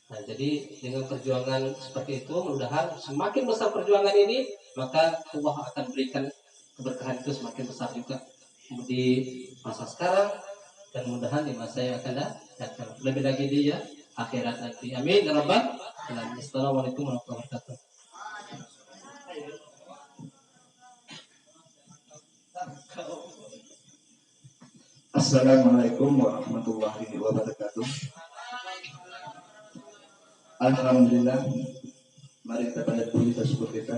Nah, jadi dengan perjuangan seperti itu, mudah-mudahan semakin besar perjuangan ini, maka Allah akan berikan keberkahan itu semakin besar juga di masa sekarang dan mudah-mudahan di masa yang akan datang. Lebih lagi di akhirat nanti. Amin ya rabbal alamin. Assalamualaikum warahmatullahi wabarakatuh. Assalamualaikum warahmatullahi wabarakatuh. Alhamdulillah, mari kita panjatkan puji syukur kita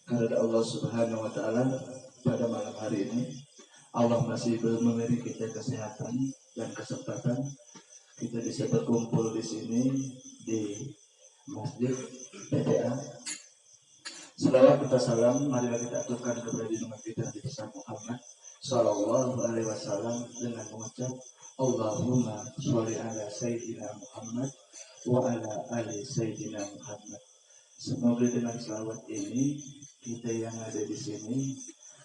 kepada Allah Subhanahu wa taala pada malam hari ini. Allah masih memberi kita kesehatan dan kesempatan kita bisa berkumpul di sini di Masjid PPA. Selawat kita salam marilah kita aturkan kepada junjungan kita Nabi besar Muhammad Sallallahu Alaihi Wasallam dengan mengucap Allahumma sholli ala Sayyidina Muhammad wa ala ali Sayyidina Muhammad. Semoga dengan selawat ini kita yang ada di sini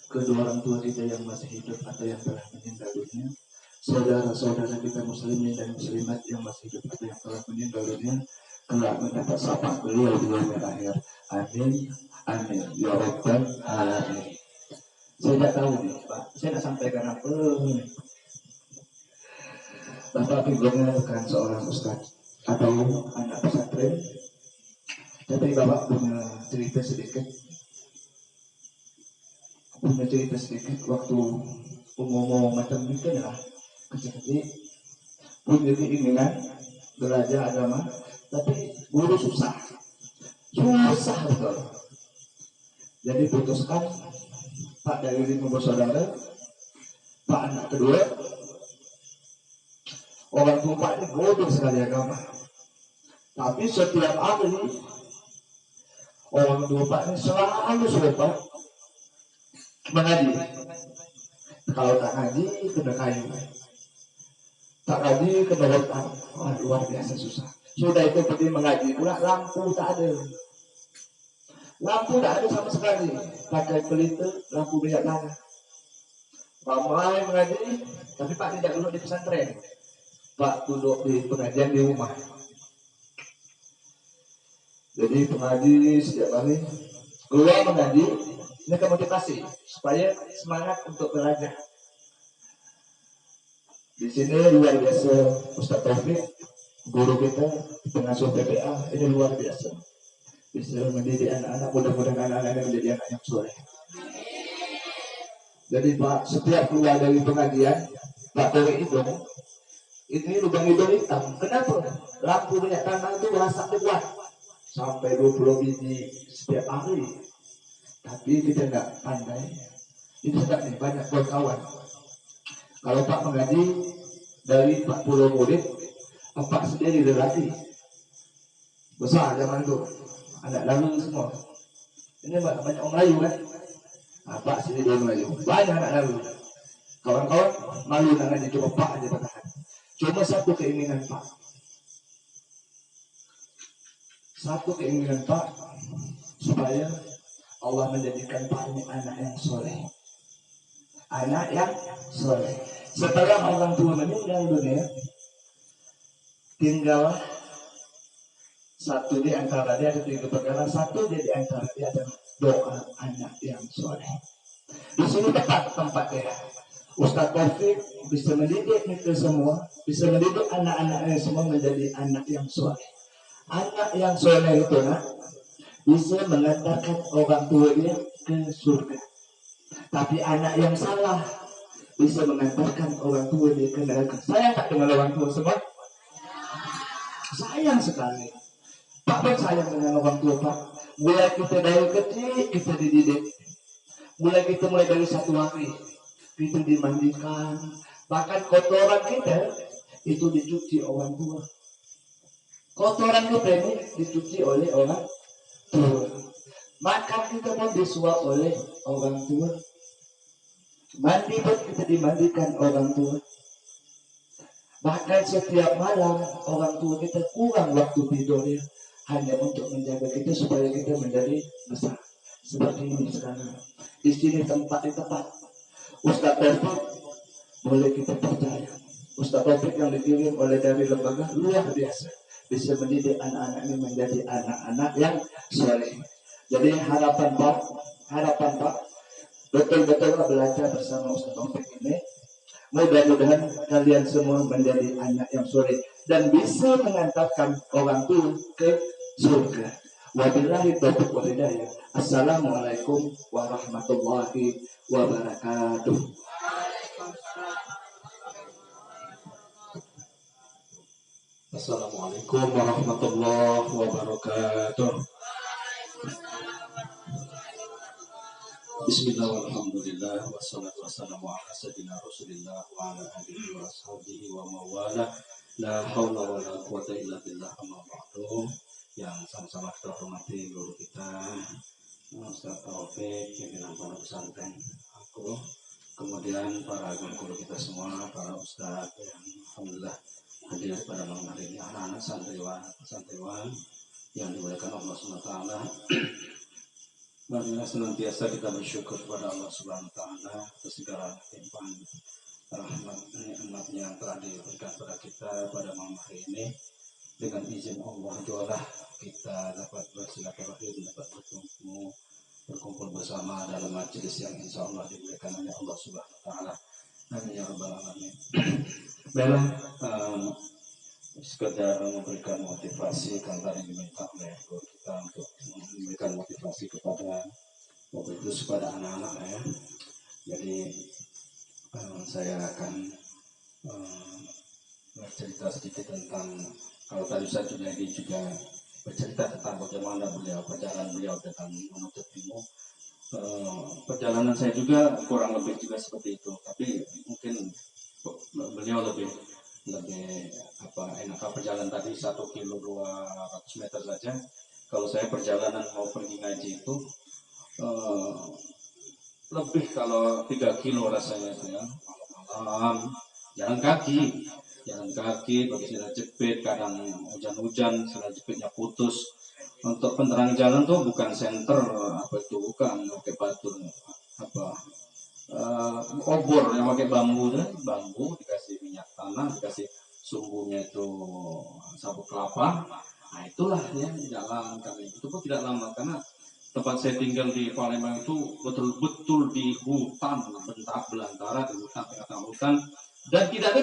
kedua orang tua kita yang masih hidup atau yang telah meninggal dunia, saudara-saudara kita muslimin dan muslimat yang masih hidup atau yang telah meninggal dunia, kelak mendapat syafaat beliau di yaumil akhir. Amin, amin, ya rabbal alamin. Saya tidak tahu nih, Pak. Saya tidak sampaikan apa. Bapak pinggirnya bukan seorang ustaz atau anak pesantren, tapi Bapak punya cerita sedikit. Waktu umum macam ini kan lah kecil-kecil punya keinginan belajar agama, tapi guru susah betul. Jadi putuskan Pak dari 5 bersaudara, Pak anak kedua, orang tua Pak ini bodoh sekali agama, tapi setiap hari orang tua Pak ini selalu suruh Pak mengaji. Kalau tak ngaji kena kayu, tak ngaji kena rotan. Wah, luar biasa susah. Sudah itu pergi mengaji pula, lampu tak ada sama sekali. Pakai pelita, lampu minyak tanah. Ramai mengaji, tapi Pak tidak duduk di pesantren. Pak duduk di pengajian di rumah. Jadi pengaji setiap hari keluar mengaji. Ini motivasi supaya semangat untuk belajar. Di sini luar biasa Ustaz Taufik, guru kita, pengasuh PPA, ini luar biasa. Bisa mendidik anak-anak, mudah-mudahan anak-anak menjadi anak yang soleh. Jadi Pak, setiap keluar dari pengajian, Pak dari hidung, ini lubang hidung hitam. Kenapa? Lampu minyak tanah itu berasa kuat sampai 20 biji setiap hari. Tapi kita nggak pandai. Ini sedap nih, banyak kawan. Kalau Pak mengaji dari 40 murid, Pak sendiri lelaki besar zaman itu, anak lalu semua. Ini banyak orang Melayu kan? Pak sendiri orang Melayu, banyak anak lalu. Kawan-kawan malu nak ngaji, cuma Pak aja bertahan. Cuma satu keinginan Pak, supaya Allah menjadikan Pak ini anak yang soleh. Anak yang soleh. Setelah orang tua meninggal dunia, tinggal satu di antara dia, ada 3 perkara. Satu di antara dia adalah doa anak yang soleh. Di sini tepat tempat dia. Ustaz Taufik bisa mendidik kita semua, bisa mendidik anak-anaknya semua menjadi anak yang soleh. Anak yang soleh itu bisa mengantarkan orang tuanya ke surga. Tapi anak yang salah bisa mengantarkan orang tua dia ke neraka. Sayang tak dengan orang tua semua? Sayang sekali. Pak pun sayang dengan orang tua Pak. Mulai kita dari kecil kita dididik. Mulai dari 1 hari kita dimandikan. Bahkan kotoran kita itu dicuci orang tua. Kotoran kita ini dicuci oleh orang tua. Makan kita pun disuap oleh orang tua. Mandi pun kita dimandikan orang tua. Bahkan setiap malam orang tua kita kurang waktu tidurnya hanya untuk menjaga kita supaya kita menjadi besar seperti ini sekarang. Di sini tempat Ustaz Taufik boleh kita percaya. Ustaz Taufik yang dikirim oleh dari lembaga luar biasa, bisa mendidik anak-anak ini menjadi anak-anak yang soleh. Jadi harapan Pak betul-betul belajar bersama Ustaz Taufik ini. Mudah-mudahan kalian semua menjadi anak yang soleh dan bisa mengantarkan orang tua ke surga. Wabillahi taufiq wal hidayah. Assalamualaikum warahmatullahi wabarakatuh. Assalamualaikum warahmatullahi wabarakatuh. Bismillah walhamdulillah wassalatu wassalamu ala sayyidina Rasulillah wa ala alihi wa sahbihi wa mawala. La haula wa la quwata illa billah, amma ba'du. Yang sama-sama kita hormati guru kita Ustaz Taufik, pimpinan pondok pesantren aku, kemudian para guru kita semua, para ustaz yang alhamdulillah hadir pada malam hari ini, anak-anak santriwan yang dimuliakan Allah SWT. Marilah senantiasa kita bersyukur kepada Allah Subhanahu wa taala atas segala limpahan rahmat nikmatnya yang telah diberikan kepada kita pada malam hari ini. Dengan izin Allah jualah kita dapat bersilaturahim, dapat berkumpul bersama dalam majelis yang insya Allah diberikan oleh Allah Subhanahu wa taala. Amin ya rabbal alamin. Baiklah, sekedar memberikan motivasi kan tadi diminta oleh guru kita untuk memberikan motivasi kepada kepada anak-anak ya. Jadi saya akan bercerita sedikit tentang, kalau tadi Ustaz Junaidi juga bercerita tentang bagaimana perjalanan beliau tentang menuntut ilmu. Perjalanan saya juga kurang lebih juga seperti itu, tapi mungkin beliau lebih enak perjalanan tadi 1 kilo 200 meter saja. Kalau saya perjalanan mau pergi ngaji itu lebih, kalau 3 kilo rasanya saya malam-malam jalan kaki bagi sila jepit, kadang hujan-hujan sila jepitnya putus. Untuk penerang jalan tuh bukan senter bukan pakai batu obor yang pakai bambu dikasih minyak tanah, dikasih sumbunya itu sabuk kelapa. Nah itulah ya jalan kami. Itu pun tidak lama karena tempat saya tinggal di Palembang itu betul-betul di hutan belantara, di hutan, tengah-tengah hutan, dan tidak ada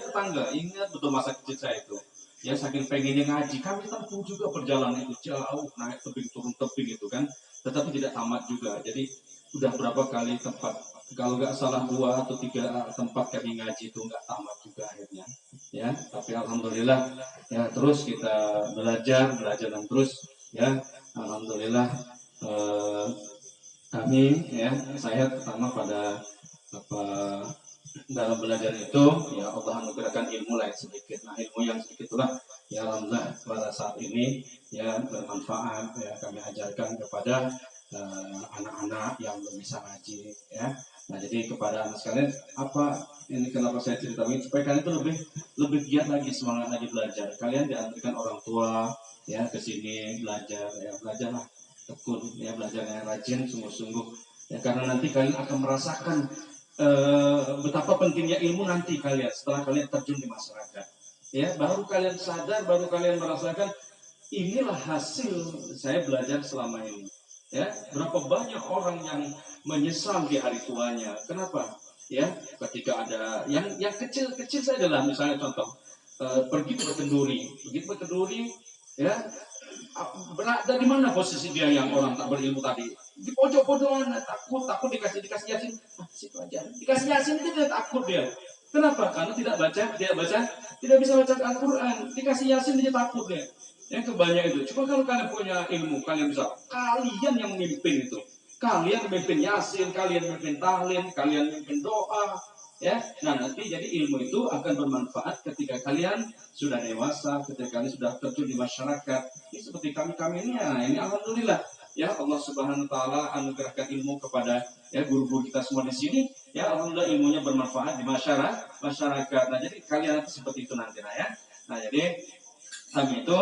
tetangga. Ingat betul masa kecil saya itu. Ya saking pengennya ngaji, kami tempuh juga perjalanan itu jauh, naik tebing turun tebing itu kan, tetapi tidak tamat juga. Jadi udah berapa kali tempat, kalau nggak salah 2 atau 3 tempat kami ngaji itu nggak tamat juga akhirnya. Ya, tapi alhamdulillah ya terus kita belajar dan terus ya alhamdulillah kami ya saya pertama pada dalam belajar itu ya Allah anugerahkan ilmu lain sedikit. Nah ilmu yang sedikit itulah ya alhamdulillah pada saat ini ya bermanfaat ya kami ajarkan kepada anak-anak yang belum bisa ngaji ya. Nah jadi kepada anak sekalian ini kenapa saya cerita ini supaya kalian itu lebih giat lagi, semangat lagi belajar. Kalian diantarkan orang tua ya ke sini belajarlah tekun ya, belajar yang rajin sungguh-sungguh ya, karena nanti kalian akan merasakan betapa pentingnya ilmu nanti kalian setelah kalian terjun di masyarakat ya, baru kalian sadar, baru kalian merasakan inilah hasil saya belajar selama ini ya. Berapa banyak orang yang menyesal di hari tuanya, kenapa ya, ketika ada yang kecil saja lah, misalnya contoh pergi ke Kenduri ya, dari mana posisi dia yang orang tak berilmu tadi? Di pojok-pojokan, takut dikasih yasin, situ aja. Dikasih yasin itu dia takut dia. Kenapa? Karena tidak bisa baca Al-Quran. Dikasih yasin dia takut dia. Yang kebanyakan itu. Coba kalau kalian punya ilmu, kalian bisa. Kalian yang memimpin itu. Kalian memimpin yasin, kalian memimpin tahlil, kalian memimpin doa. Ya, nah nanti jadi ilmu itu akan bermanfaat ketika kalian sudah dewasa, ketika kalian sudah terjun di masyarakat. Ini seperti kami ini ya, ini alhamdulillah ya Allah Subhanahu wa taala anugerahkan ilmu kepada ya guru-guru kita semua di sini. Ya alhamdulillah ilmunya bermanfaat di masyarakat. Nah jadi kalian nanti seperti itu nanti ya. Nah jadi kami itu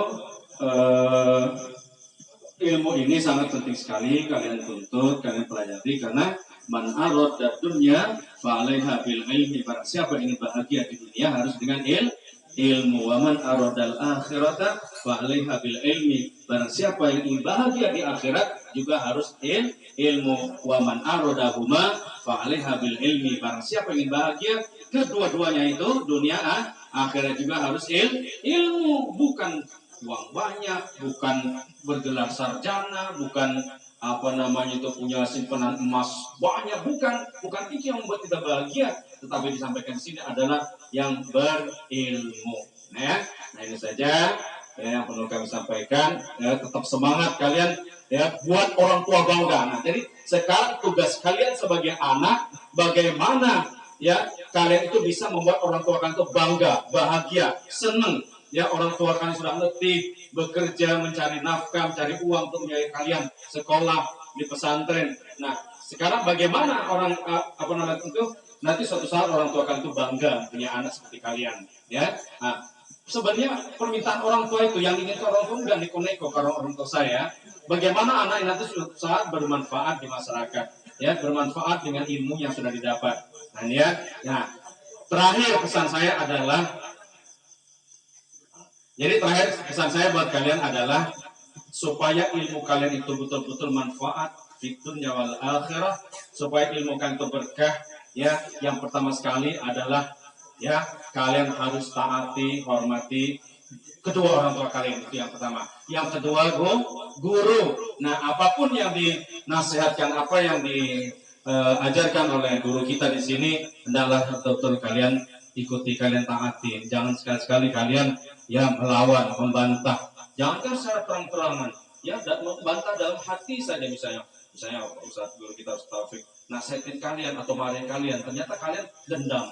ilmu ini sangat penting sekali kalian tuntut, kalian pelajari, karena man arada dunya fa 'alaiha bil ilmi. Barang siapa ingin bahagia di dunia harus dengan ilmu. Wa man aradal akhirata fa 'alaiha bil ilmi. Barang siapa yang ingin bahagia di akhirat juga harus ilmu. Wa man aradahuma fa 'alaiha bil ilmi. Barang siapa ingin bahagia kedua-duanya itu dunia akhirat juga harus ilmu, bukan uang banyak, bukan bergelar sarjana, bukan punya simpanan emas banyak, bukan itu yang membuat kita bahagia, tetapi disampaikan di sini adalah yang berilmu. Nah ini saja ya, yang perlu kami sampaikan. Ya, tetap semangat kalian ya, buat orang tua bangga. Nah jadi sekarang tugas kalian sebagai anak, bagaimana ya kalian itu bisa membuat orang tua kalian itu bangga, bahagia, senang. Ya orang tua kalian sudah letih bekerja, mencari nafkah, mencari uang untuk membiayai kalian sekolah di pesantren. Nah sekarang bagaimana orang itu nanti suatu saat orang tua kalian itu bangga punya anak seperti kalian. Ya, nah, sebenarnya permintaan orang tua itu yang ingin orang tua dan neko-neko kalau orang tua saya bagaimana anak nanti suatu saat bermanfaat di masyarakat, ya, bermanfaat dengan ilmu yang sudah didapat. Nah, ya, nah, terakhir pesan saya adalah, jadi terakhir pesan saya buat kalian adalah supaya ilmu kalian itu betul-betul manfaat di dunia wal akhirah, supaya ilmu kalian itu berkah, ya, yang pertama sekali adalah, ya, kalian harus taati, hormati kedua orang tua kalian, itu yang pertama. Yang kedua, guru. Nah, apapun yang dinasihatkan, apa yang diajarkan oleh guru kita di sini, hendaklah betul-betul kalian ikuti, kalian taati. Jangan sekali-sekali kalian ya melawan, membantah. Jangan secara terang-terangan, ya, membantah dalam hati saja misalnya Ustaz guru kita Ustaz Taufik nasihatin kalian atau marahin kalian, ternyata kalian dendam.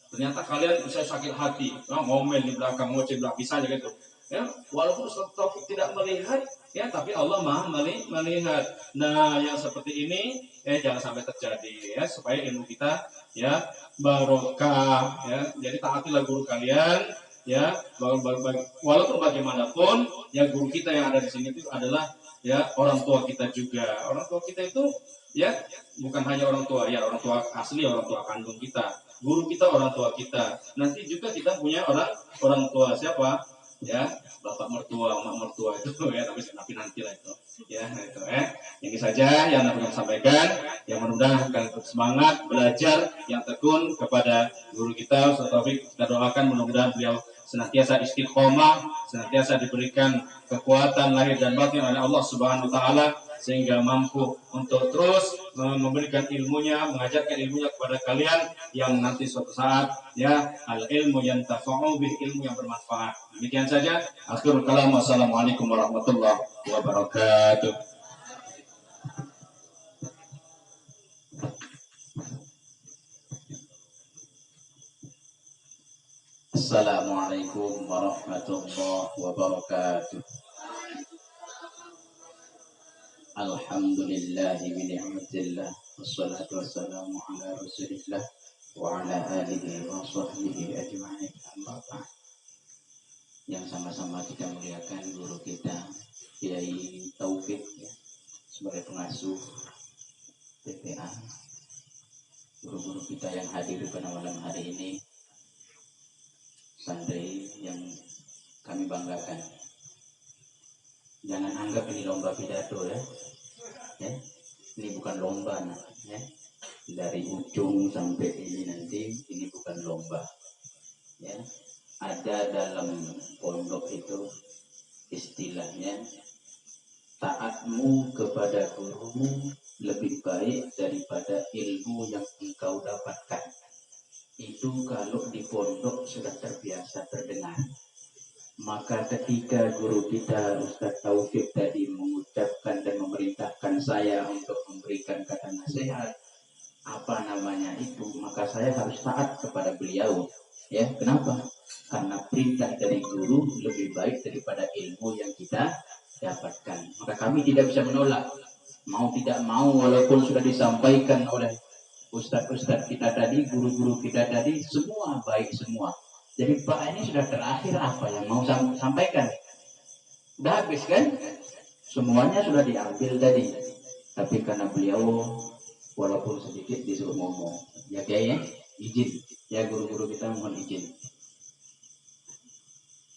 Ternyata kalian bisa sakit hati, ngomel di belakang, ngoceh belakang, bisa aja gitu. Ya, walaupun Ustaz Taufik tidak melihat, ya, tapi Allah Maha melihat. Nah, yang seperti ini, jangan sampai terjadi, ya, supaya ilmu kita, ya, barokah, ya. Jadi taatilah guru kalian, ya, walaupun bagaimanapun, ya, guru kita yang ada di sini itu adalah, ya, orang tua kita juga. Orang tua kita itu, ya, bukan hanya orang tua, ya, orang tua asli, orang tua kandung kita. Guru kita orang tua kita. Nanti juga kita punya orang tua siapa? Ya, bapak mertua, mak mertua itu, ya, tapi nanti lah itu. Ya, itu, ini saja yang dapat kami sampaikan. Yang mudah-mudahan kalian tetap semangat belajar yang tekun kepada guru kita Ustaz Taufik. Kita doakan mudah-mudahan beliau senantiasa istiqomah, senantiasa diberikan kekuatan lahir dan batin oleh Allah Subhanahu wa taala, sehingga mampu untuk terus memberikan ilmunya, mengajarkan ilmunya kepada kalian yang nanti suatu saat, ya, al ilmu yang tafa'u bih, ilmu yang bermanfaat. Demikian saja. Akhirul kalam. Wassalamualaikum warahmatullahi wabarakatuh. Assalamualaikum warahmatullahi wabarakatuh. Alhamdulillahi bi ni'matillah, wassalatu wassalamu ala rasulillah wa ala alihi wa sahbihi ajma'in. Amma ba'd. Yang sama-sama kita muliakan guru kita Kiai Taufik, ya, sebagai pengasuh PPA, guru-guru kita yang hadir pada malam hari ini, santri yang kami banggakan. Jangan anggap ini lomba pidato, ya. Ini bukan lomba, ya. Dari ujung sampai ini nanti, ini bukan lomba, ya. Ada dalam pondok itu istilahnya, taatmu kepada gurumu lebih baik daripada ilmu yang engkau dapatkan. Itu kalau di pondok sudah terbiasa terdengar. Maka ketika guru kita Ustaz Taufik tadi mengucapkan dan memerintahkan saya untuk memberikan kata nasihat, apa namanya itu, maka saya harus taat kepada beliau. Ya, kenapa? Karena perintah dari guru lebih baik daripada ilmu yang kita dapatkan. Maka kami tidak bisa menolak. Mau tidak mau, walaupun sudah disampaikan oleh ustadz-ustadz kita tadi, guru-guru kita tadi, semua baik semua. Jadi Pak, ini sudah terakhir, apa yang mau sampaikan? Udah habis kan? Semuanya sudah diambil tadi. Tapi karena beliau walaupun sedikit disuruh ngomong, ya Kiai, izin. Ya guru-guru kita mohon izin.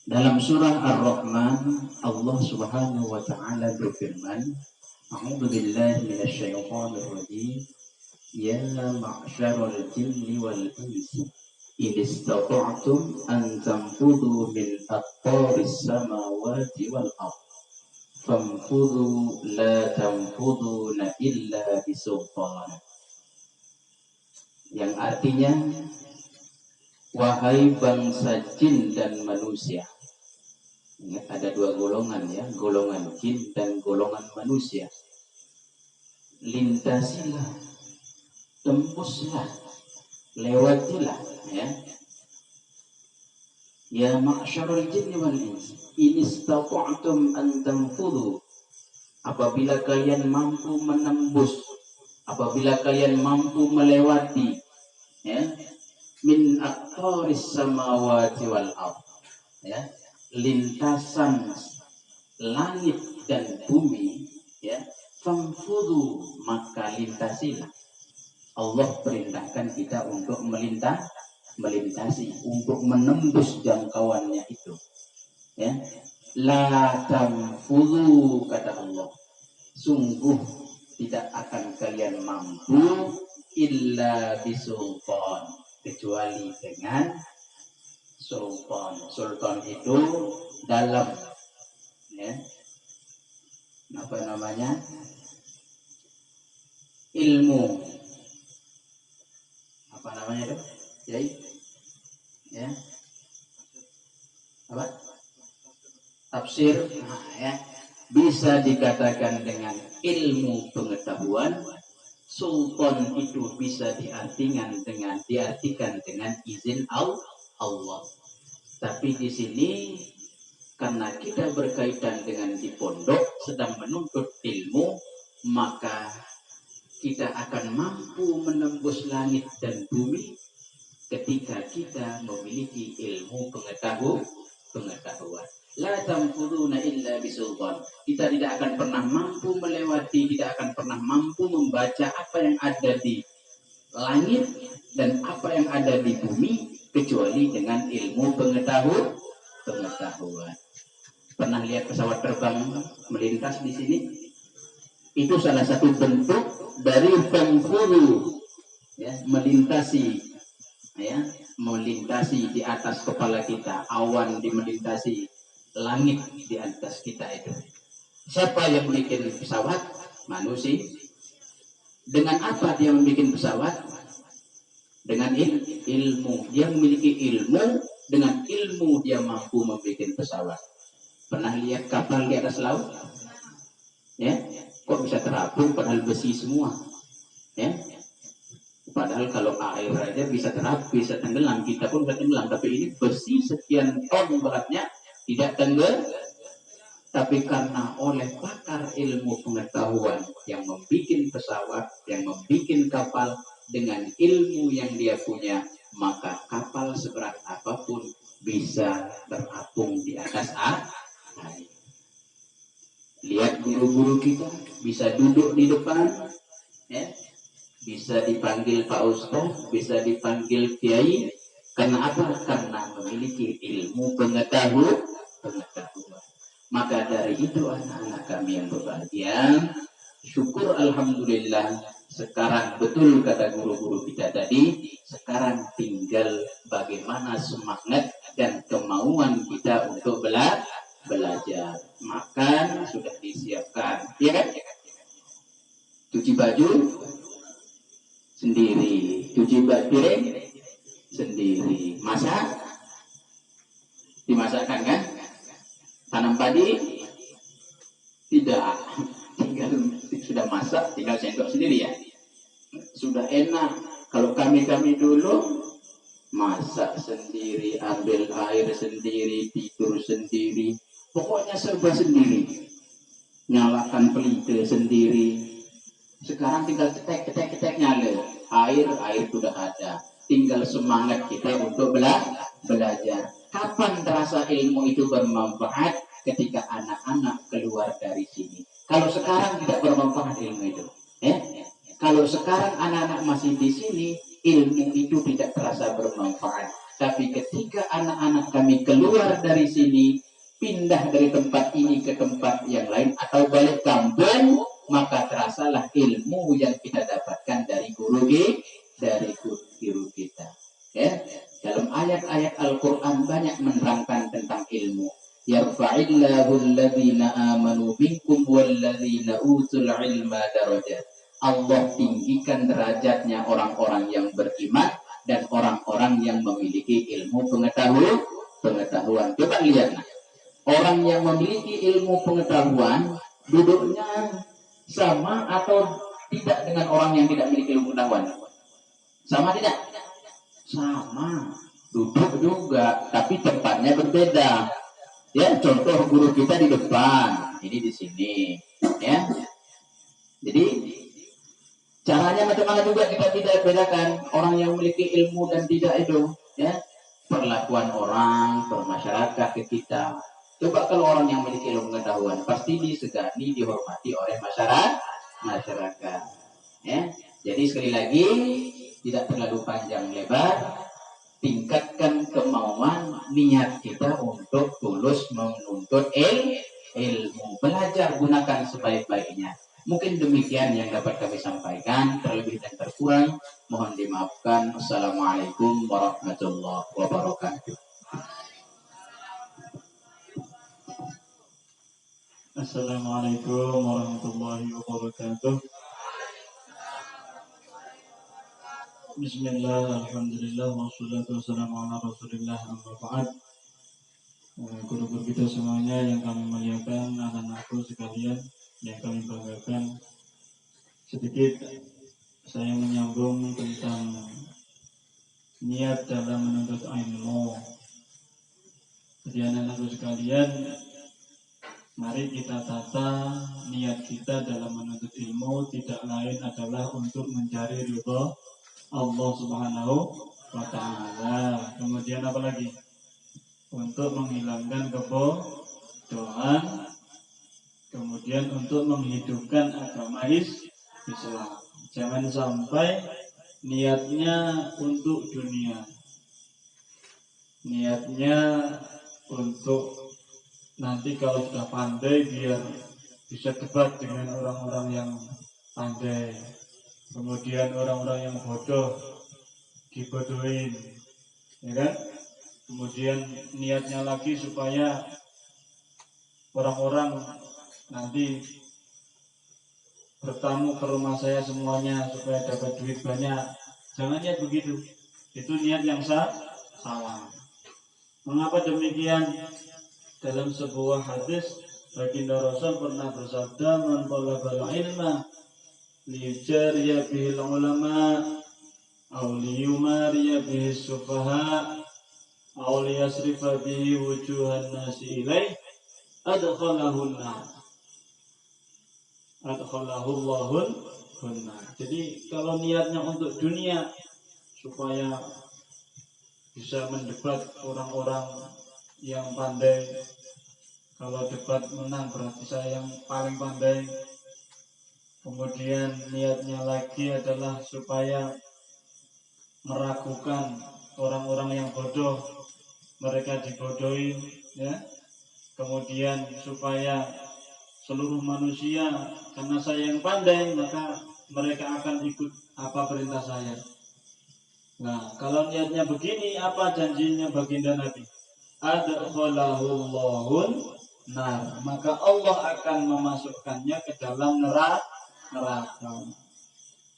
Dalam surah Ar-Rahman, Allah Subhanahu wa taala berfirman, A'udzu billahi minasyaitonir rajim. Ya ma'syaral jinni wal insi in istata'tum an tanfudhu min aqtaris samawati wal ardh famfudhu la tanfudhuna illa bisultan. Yang artinya, wahai bangsa jin dan manusia. Ingat, ada dua golongan, ya, golongan jin dan golongan manusia. Lintasilah, tembuslah, lewatilah, ya. Ya ma'syarul jinni wal insi in istata'tum an tanfudhu, apabila kalian mampu menembus, apabila kalian mampu melewati, ya, min aqtaris samawati wal ardh, ya, lintasan langit dan bumi, Ya, famfudu, maka lintasilah. Allah perintahkan kita untuk melintasi, untuk menembus jangkauannya itu. Ya, la tamfudu, kata Allah, sungguh tidak akan kalian mampu illa bisultan, kecuali dengan sultan. Sultan itu dalam, ya, apa namanya, ilmu, apa namanya itu, ya, apa, tafsir, nah, ya, bisa dikatakan dengan ilmu pengetahuan. Sultan itu bisa diartikan dengan izin Allah. Tapi di sini karena kita berkaitan dengan di pondok sedang menuntut ilmu, maka kita akan mampu menembus langit dan bumi ketika kita memiliki ilmu pengetahuan. La tamfuduna illa bisultan. Kita tidak akan pernah mampu melewati, tidak akan pernah mampu membaca apa yang ada di langit dan apa yang ada di bumi kecuali dengan ilmu pengetahuan. Pernah lihat pesawat terbang melintas di sini? Itu salah satu bentuk dari tamfudu, ya, melintasi, ya, melintasi di atas kepala kita, awan melintasi langit di atas kita itu. Siapa yang bikin pesawat? Manusia. Dengan apa dia membuat pesawat? Dengan ilmu. Dia memiliki ilmu, dengan ilmu dia mampu membuat pesawat. Pernah lihat kapal di atas laut? Ya, kok bisa terapung padahal besi semua? Ya. Padahal kalau air aja bisa tenggelam, kita pun bisa tenggelam, tapi ini besi sekian ton beratnya tidak tenggelam. Tapi karena oleh pakar ilmu pengetahuan yang membuat pesawat, yang membuat kapal dengan ilmu yang dia punya, maka kapal seberat apapun bisa terapung di atas air. Lihat guru-guru kita bisa duduk di depan, ya, bisa dipanggil Pak Ustaz, bisa dipanggil Kiai. Karena apa? Karena memiliki ilmu pengetahuan. Maka dari itu anak-anak kami yang berbahagia, syukur alhamdulillah sekarang betul kata guru-guru kita tadi, sekarang tinggal bagaimana semangat dan kemauan kita untuk belajar. Makan sudah disiapkan, ya kan? Cuci baju sendiri, cuci piring sendiri, masak dimasakkan kan? Tanam padi tidak, tinggal sudah masak, tinggal sendok sendiri, ya. Sudah enak. Kalau kami dulu masak sendiri, ambil air sendiri, tidur sendiri, pokoknya serba sendiri. Nyalakan pelita sendiri. Sekarang tinggal ketek nyala. Air sudah ada. Tinggal semangat kita untuk belajar. Kapan terasa ilmu itu bermanfaat? Ketika anak-anak keluar dari sini. Kalau sekarang tidak bermanfaat ilmu itu, ya? Kalau sekarang anak-anak masih di sini, ilmu itu tidak terasa bermanfaat. Tapi ketika anak-anak kami keluar dari sini, pindah dari tempat ini ke tempat yang lain atau balik kampung, maka terasalah ilmu yang kita dapatkan dari guru kita. Ya, dalam ayat-ayat Al-Quran banyak menerangkan tentang ilmu. Yarfa'illahu alladhina amanu minkum walladhina utul ilma darajat. Allah tinggikan derajatnya orang-orang yang beriman dan orang-orang yang memiliki ilmu pengetahuan. Coba lihat, nah. Orang yang memiliki ilmu pengetahuan duduknya sama atau tidak dengan orang yang tidak memiliki ilmu pengetahuan? Sama tidak? Sama. Duduk juga, tapi tempatnya berbeda. Ya, contoh guru kita di depan, ini di sini, ya. Jadi caranya macam mana juga kita tidak bedakan orang yang memiliki ilmu dan tidak itu, ya. Perlakuan orang bermasyarakat ke kita, Coba kalau orang yang memiliki ilmu pengetahuan pasti disegani, dihormati oleh masyarakat. Ya. Jadi sekali lagi tidak terlalu panjang lebar, tingkatkan kemauan niat kita untuk tulus menuntut ilmu, belajar, gunakan sebaik-baiknya. Mungkin demikian yang dapat kami sampaikan, terlebih dan terkurang mohon dimaafkan. Assalamualaikum warahmatullahi wabarakatuh. Assalamualaikum warahmatullahi wabarakatuh. Bismillah, alhamdulillah, wassalatu wassalamu ala rasulillah, amma ba'd. Guru-guru kita semuanya yang kami muliakan, anak-anakku sekalian yang kami banggakan, sedikit saya menyambung tentang niat dalam menuntut ilmu. Jadi anak-anakku sekalian, mari kita tata niat kita dalam menuntut ilmu tidak lain adalah untuk mencari ridha Allah Subhanahu wa Ta'ala. Kemudian apa lagi? Untuk menghilangkan kebodohan. Kemudian untuk menghidupkan agama Islam. Jangan sampai niatnya untuk dunia. Niatnya untuk nanti kalau sudah pandai biar bisa debat dengan orang-orang yang pandai. Kemudian orang-orang yang bodoh dibodohin, ya kan? Kemudian niatnya lagi supaya orang-orang nanti bertamu ke rumah saya semuanya supaya dapat duit banyak. Jangan niat begitu. Itu niat yang salah. Mengapa demikian? Dalam sebuah hadis, baginda Rasul pernah bersabda, "Man talabal ilma liyujariya bihil ulama aw liyumariya bihis sufaha aw liyasrifa bihi wujuhan nasi ilaih adkhalahun nar." Adkhalahullahu nar. Jadi kalau niatnya untuk dunia supaya bisa mendebat orang-orang yang pandai, kalau debat menang berarti saya yang paling pandai. Kemudian niatnya lagi adalah supaya meragukan orang-orang yang bodoh, mereka dibodohin, ya. Kemudian supaya seluruh manusia, karena saya yang pandai, maka mereka akan ikut apa perintah saya. Nah, kalau niatnya begini, apa janjinya baginda Nabi? Adkhalahullahu nar, maka Allah akan memasukkannya ke dalam neraka.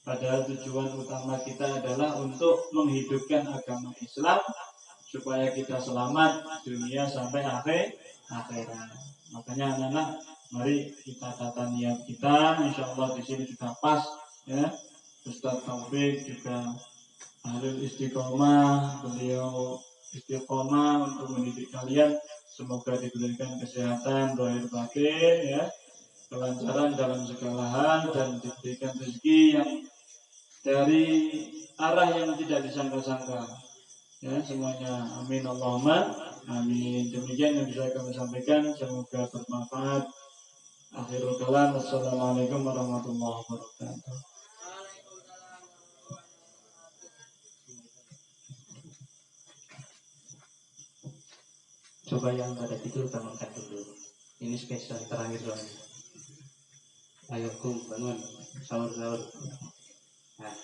Padahal tujuan utama kita adalah untuk menghidupkan agama Islam supaya kita selamat dunia sampai akhirat. Makanya anak-anak, mari kita tata niat kita. Insya Allah di sini sudah pas, ya. Ustaz Taufik juga ahli istiqomah, beliau istiqomah untuk mendidik kalian. Semoga diberikan kesehatan zahir batin, ya, kelancaran dalam segala hal, dan diberikan rezeki yang dari arah yang tidak disangka-sangka, ya, semuanya. Amin Allahumma amin. Demikian yang bisa kami sampaikan, semoga bermanfaat. Akhirul kalam, wassalamualaikum warahmatullahi wabarakatuh. Coba yang pada tidur bangunkan dulu. Ini spesial terakhir soalnya. Ayo kum, bangun, sahur. Nah,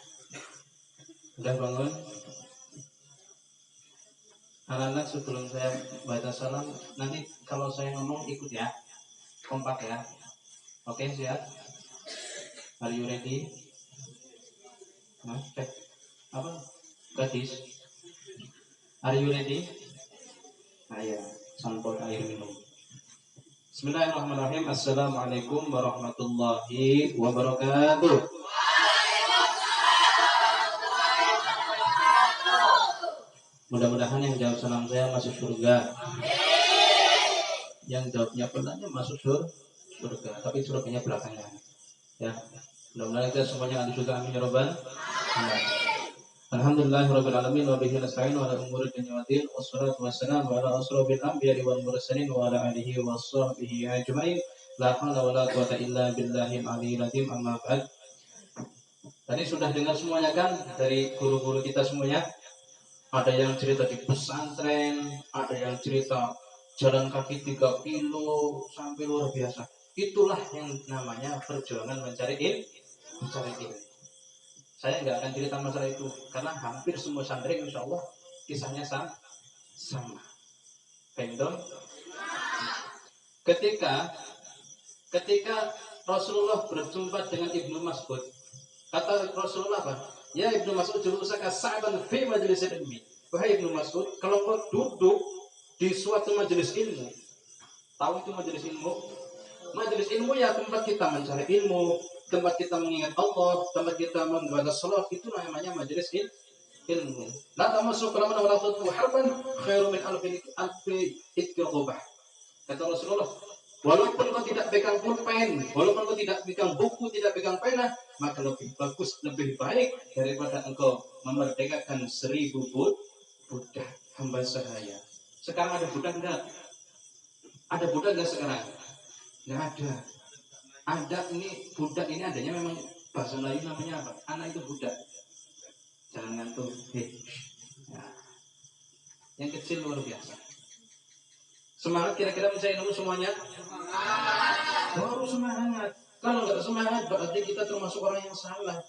udah bangun? Anak-anak, sebelum saya baca salam, nanti kalau saya ngomong ikut ya, kompak ya. Oke, siap? Are you ready? Nah, cek apa? Gadis, are you ready? Ayo, sampul air minum. Bismillahirrahmanirrahim. Assalamualaikum warahmatullahi wabarakatuh. Mudah-mudahan yang jawab salam saya masuk surga. Yang jawabnya benarnya masuk surga, tapi surganya belakangan. Ya, mudah-mudahan kita semuanya ada surga. Amin ya robbal alamin. Alhamdulillahirabbil alamin wa bihi nasta'in wa ala umuri dunya waddin wassalatu wassalamu ala asrofil anbiya'i wal mursalin wa ala alihi washabbihi ajma'in. La haula wala quwata illa billahil aliyyil azim. Amma ba'd. Tadi sudah dengar semuanya kan dari guru-guru kita semuanya. Ada yang cerita di pesantren, ada yang cerita jalan kaki 3 kilo sampai luar biasa. Itulah yang namanya perjuangan mencari ilmu. Saya nggak akan cerita masalah itu karena hampir semua santri insya Allah kisahnya sama. Paham? Ketika Rasulullah berjumpa dengan Ibnu Mas'ud, kata Rasulullah apa? Ya Ibnu Mas'ud, julusaka sa'ban fi majlis ilmi. Wahai Ibnu Mas'ud, kalau kau duduk di suatu majelis ilmu, tahu itu majelis ilmu? Majelis ilmu ya tempat kita mencari ilmu, tempat kita mengingat Allah, tempat kita membaca salat, itu namanya majelis ilmu. La tamassu kalaman wa la tatu harban khairu min alfi ikrubah. Kata Rasulullah, walaupun kau tidak pegang pulpen, walaupun kau tidak pegang buku, tidak pegang pena, maka lebih bagus, lebih baik daripada engkau memerdekakan 1000 budak hamba sahaya. Sekarang ada budak enggak? Ada budak enggak sekarang? Enggak ada. Ada ini budak ini adanya memang bahasa Melayu namanya apa? Anak itu budak. Jangan ngantuk. Nah, yang kecil luar biasa. Semangat kira-kira mencari ilmu semuanya? Harus semangat. Kalau nggak semangat berarti kita termasuk orang yang salah.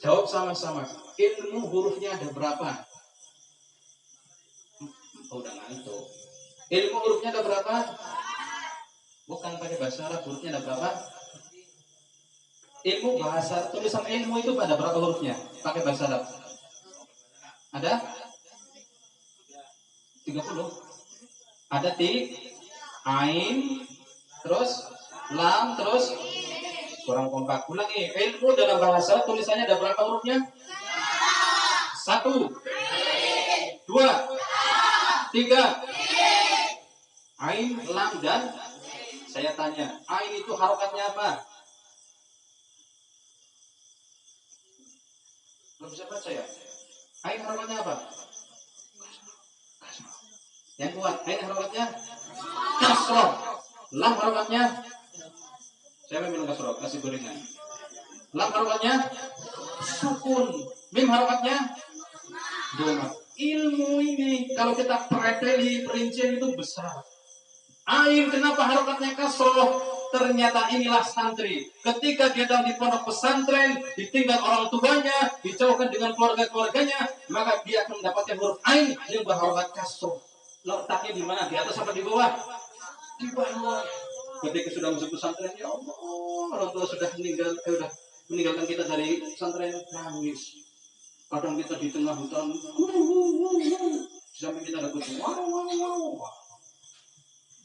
Jawab sama-sama. Ilmu hurufnya ada berapa? Oh, udah ngantuk. Ilmu hurufnya ada berapa? Bukan pakai bahasa Arab, hurufnya ada berapa? Ilmu bahasa, tulisan ilmu itu pada berapa hurufnya? Pakai bahasa Arab. Ada? 30. Ada ain, terus lam, terus kurang kompak. Ulangi, ilmu dalam bahasa Arab tulisannya ada berapa hurufnya? 1, 2, 3. Ain, lam, dan saya tanya, ain itu harokatnya apa? Belum bisa baca ya? Ain harokatnya apa? Yang kuat, ain harokatnya kasroh. Lam harokatnya, saya minum kasroh, kasih gorengan. Lam harokatnya sukun. Mim harokatnya doma. Ilmu ini kalau kita preteli perincian itu besar. Ain kenapa harokatnya kasroh? Ternyata inilah santri. Ketika dia datang di pondok pesantren, ditinggal orang tuanya, dijauhkan dengan keluarga-keluarganya, maka dia akan mendapatkan huruf ain yang berharokat kasroh. Letaknya di mana? Di atas apa di bawah? Di bawah. Ketika sudah masuk pesantren, ya Allah, orang tua sudah meninggalkan kita dari pesantren, nangis. Kadang kita di tengah hutan, sampai kita dapat wow.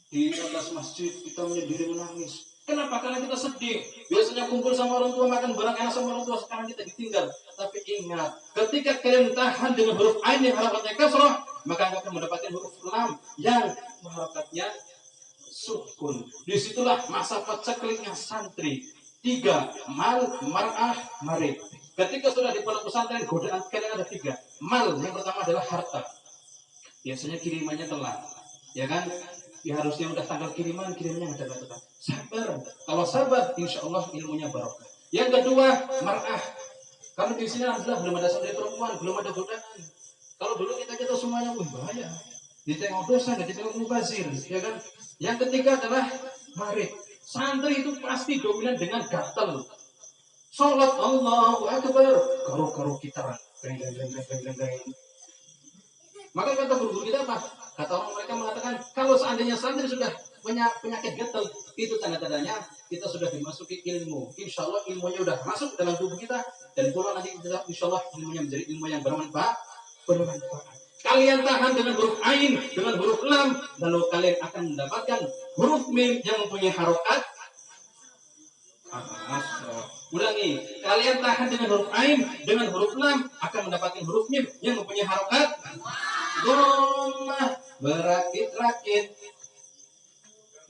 Di atas masjid kita menyendiri menangis. Kenapa? Karena kita sedih. Biasanya kumpul sama orang tua, makan barang enak sama orang tua, sekarang kita ditinggal. Tapi ingat, ketika kalian tahan dengan huruf ain yang harokatnya kasroh, maka akan mendapatkan huruf lam yang harokatnya sukun. Disitulah masa pacekliknya santri. 3, mal, mar'ah, marib. Ketika sudah di pondok pesantren, godaan kalian ada 3. Mal, yang pertama adalah harta. Biasanya kirimannya telat, ya kan? Ya harusnya udah tanggal kirimnya nggak ada. Sabar. Kalau sabar, insya Allah ilmunya barokah. Yang kedua, mar'ah. Karena di sini alhamdulillah belum ada santri perempuan, belum ada godaan. Kalau dulu kita semuanya bahaya. Ditengok dosa, nggak ditengok mubazir, ya kan? Yang ketiga adalah marib. Santri itu pasti dominan dengan gatal. Sholat Allahu Akbar, karo kita. Maka kata guru kita apa? Kata orang mereka mengatakan, kalau seandainya santri sudah punya penyakit gatal, itu tanda-tandanya kita sudah dimasuki ilmu. Insya Allah ilmunya sudah masuk dalam tubuh kita, dan kalau nanti kita insya Allah ilmunya menjadi ilmu yang bermanfaat. Kalian tahan dengan huruf ain, dengan huruf lam, lalu kalian akan mendapatkan huruf mim yang mempunyai harokat. Ulangi, kalian tahan dengan huruf ain, dengan huruf lam, akan mendapatkan huruf mim yang mempunyai harokat. Dhammah, berakit-rakit.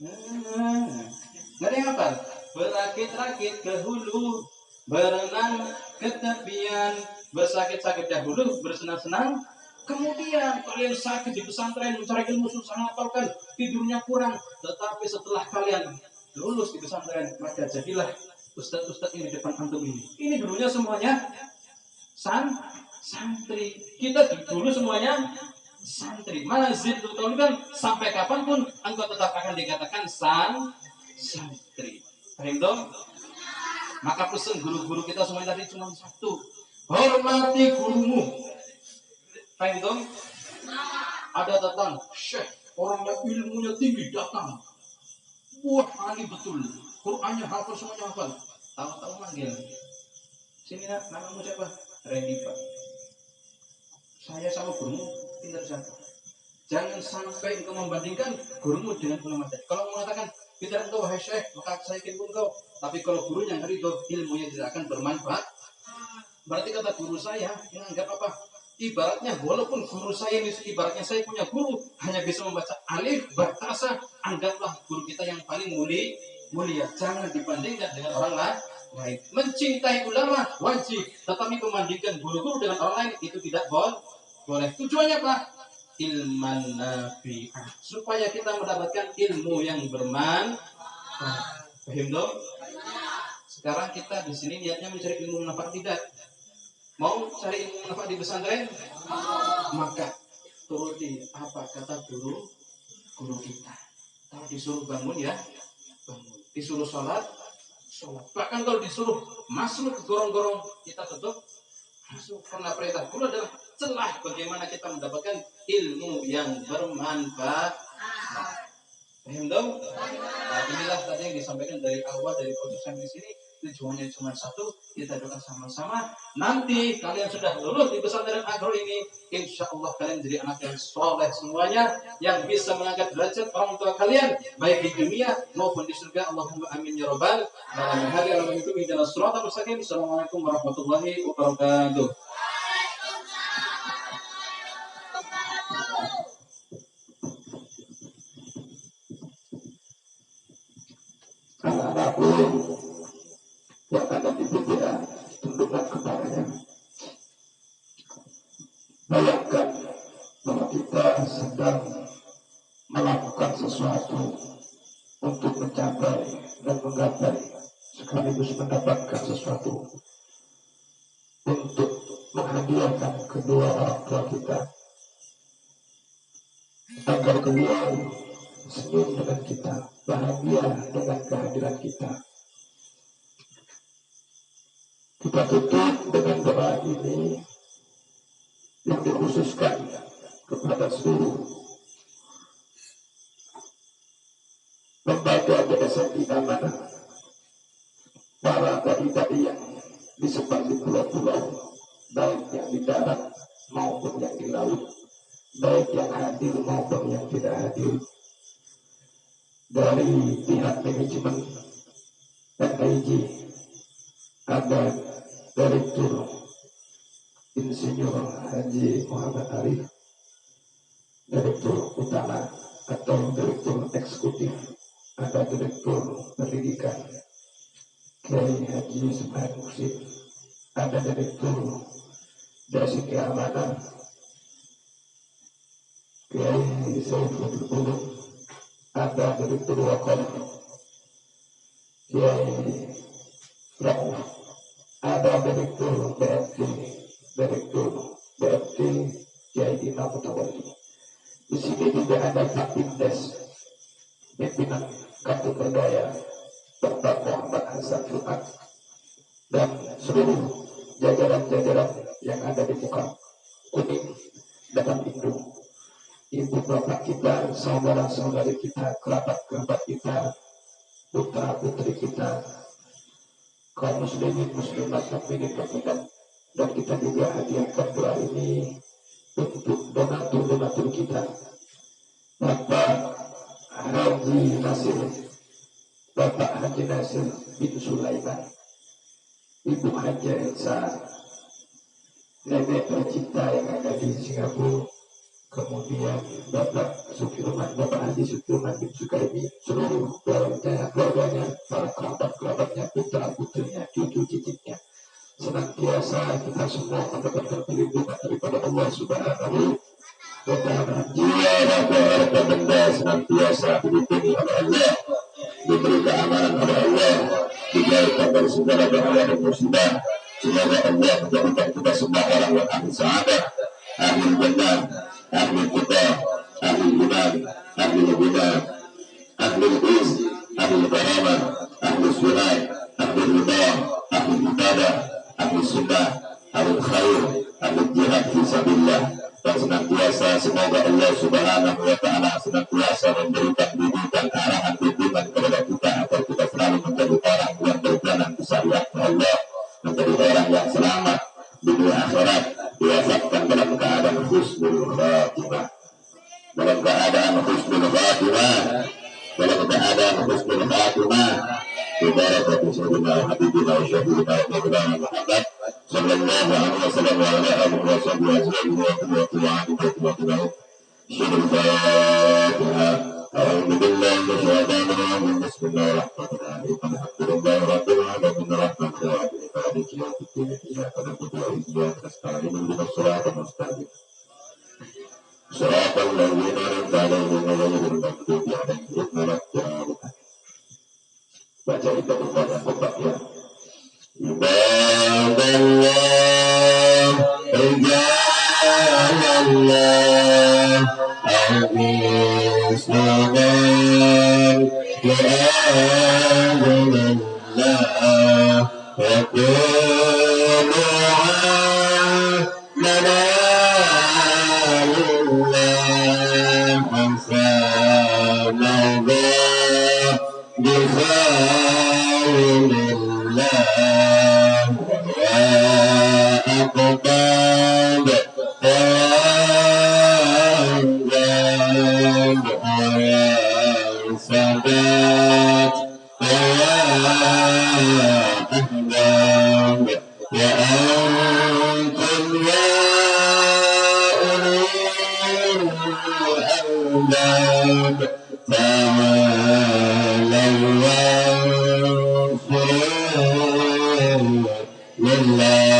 Nggak ada yang hafal? Berakit-rakit ke hulu, berenang ke tepian, bersakit-sakit dahulu, bersenang-senang. Kemudian kalian sakit di pesantren mencari ilmu susah menghafalkan, tidurnya kurang. Tetapi setelah kalian lulus di pesantren, maka jadilah ustadz-ustadz yang di depan antum ini. Ini dulunya semuanya santri. Kita dulu semuanya santri. Mana zidul kan sampai kapanpun engkau tetap akan dikatakan santri. Paham dong? Maka pesan guru-guru kita semuanya tadi cuma satu. Hormati gurumu. Paham dong? Ada datang syekh, orang yang ilmunya tinggi datang. Wah, ahli betul. Qur'annya hafal, semuanya hafal. Tahu-tahu manggil. Sini nak, namamu siapa? Randy Pak. Saya sama gurumu pintar siapa? Jangan sampai engkau membandingkan gurumu dengan ulama tadi. Kalau mengatakan pintar engkau wahai syekh, maka saya yakin engkau. Tapi kalau gurunya ridho, ilmunya tidak akan bermanfaat. Berarti kata guru saya menganggap apa? Ibaratnya walaupun guru saya ini, ibaratnya saya punya guru hanya bisa membaca alif, batasa, anggaplah guru kita yang paling mulia. Jangan dibandingkan dengan orang lain. Mencintai ulama wajib, tetapi membandingkan guru-guru dengan orang lain itu tidak boleh. Tujuannya apa? Ilman nafi'ah, supaya kita mendapatkan ilmu yang bermanfaat. Paham dong? Sekarang kita di sini niatnya mencari ilmu manfaat tidak? Mau cari ilmu manfaat di pesantren? Maka turuti apa kata guru kita. Kalau disuruh bangun ya bangun. Disuruh sholat. Bahkan kalau disuruh masuk ke gorong-gorong, kita tetap masuk. Karena perintah guru adalah celah bagaimana kita mendapatkan ilmu yang bermanfaat. Paham dong? Nah, inilah tadi yang disampaikan dari awal, dari proses sampai di sini. Tujuannya cuma satu, kita doakan sama-sama. Nanti kalian sudah lulus di pesantren agro ini, insya Allah kalian jadi anak yang soleh semuanya, yang bisa mengangkat derajat orang tua kalian, baik di dunia maupun di surga. Allahumma amin ya rabbal alamin. Assalamualaikum warahmatullahi wabarakatuh. Apapun yang ada di dunia, tunduklah kepadanya. Bayangkan bahwa kita sedang melakukan sesuatu untuk mencapai dan menggapai, sekaligus mendapatkan sesuatu untuk menghadiahkan kedua orang tua kita, agar kedua senyum dengan kita, bahagia dengan kehadiran kita. Kita tutup dengan doa ini yang dikhususkan kepada seluruh lembaga yayasan Inamana, para dai-dai yang disebar di pulau-pulau, baik yang di darat maupun yang di laut, baik yang hadir maupun yang tidak hadir, dari pihak manajemen NIJ, ada Direktur Insinyur Haji Muhammad Arif, Direktur Utama atau Direktur Eksekutif, ada Direktur Pendidikan Kiai Haji Ismail Muksid, ada Direktur Dasi Keamanan Kiai Saiful Ulum, ada Direktur Wakaf Kiai Rauf, ada Direktur BFT Kiai Imam Mutawalli. Di sini juga ada Kapindes, pimpinan Kartu Berdaya Bapak Muhammad Hasan Fuad, dan seluruh jajaran-jajaran yang ada di muka kuning dan hindung. Ibu bapak kita, saudara-saudari kita, kerabat-kerabat kita, putra-putri kita, kaum muslimin muslimat mukminin mukminat, dan kita juga hadiahkan doa ini untuk donatur kita, Bapak Haji Nasir bin Sulaiman, Ibu Haji Elsa, Nenek tercinta yang ada di Singapura, kemudian Bapak Haji Sukirman bin Sukaimi, seluruh keluarganya, para kerabat-kerabatnya, putra-putrinya, cucu-cicitnya, senantiasa kita semua mendapatkan perlindungan daripada Allah Subhanahu wa Ta'ala. Jiwa raga harta benda senantiasa dilindungi oleh Allah, diberi keamanan oleh Allah, dijauhkan dari segala bahaya dan musibah. Semoga Allah menjadikan kita semua orang yang ahli sa'adah, ahli jannah, ahli kita, ahli iman, ahli bina, ahli is, ahli karamah, ahli sunai, ahli ridha, ahli ibadah, ahli sunnah, ahli khair, ahli jihad fi sabilillah. Dan senantiasa semoga Allah Subhanahu wa Ta'ala senantiasa memberikan bimbingan arahan bimbingan kepada kita agar kita selalu menjadi orang yang berjalan di syariat Allah, menjadi orang yang selamat di dunia akhirat, diwafatkan dalam keadaan husnul khatimah, dalam keadaan husnul khatimah, dalam keadaan husnul khatimah. Ibarat Sayyidina Habibina wa Syafi'ina wa Maulana Muhammad sallallahu alaihi wasallam wa ala alihi wa sahbihi wa sallam. Syirul Fatiha. A'udzu billahi minasyaitonir rajim. Bismillahirrahmanirrahim. Alhamdulillahi rabbil alamin arrahmanir rahim maliki yaumiddin. Iyyaka na'budu wa iyyaka nasta'in. Ihdinas siratal mustaqim. Shiratal ladzina an'amta 'alaihim ghairil maghdubi 'alaihim waladdallin. Baca itu kepada Bapak ya. Ibadallah, Rijalallah, Al-Islamah, Bi'adillah, Wa kunu'ah, Manalillah, Hasanallah, Bifa'ilillah, Wa aqbad, Wa anjad, Wa sadat, Wa ahdad, Ya antum ya ulil albab,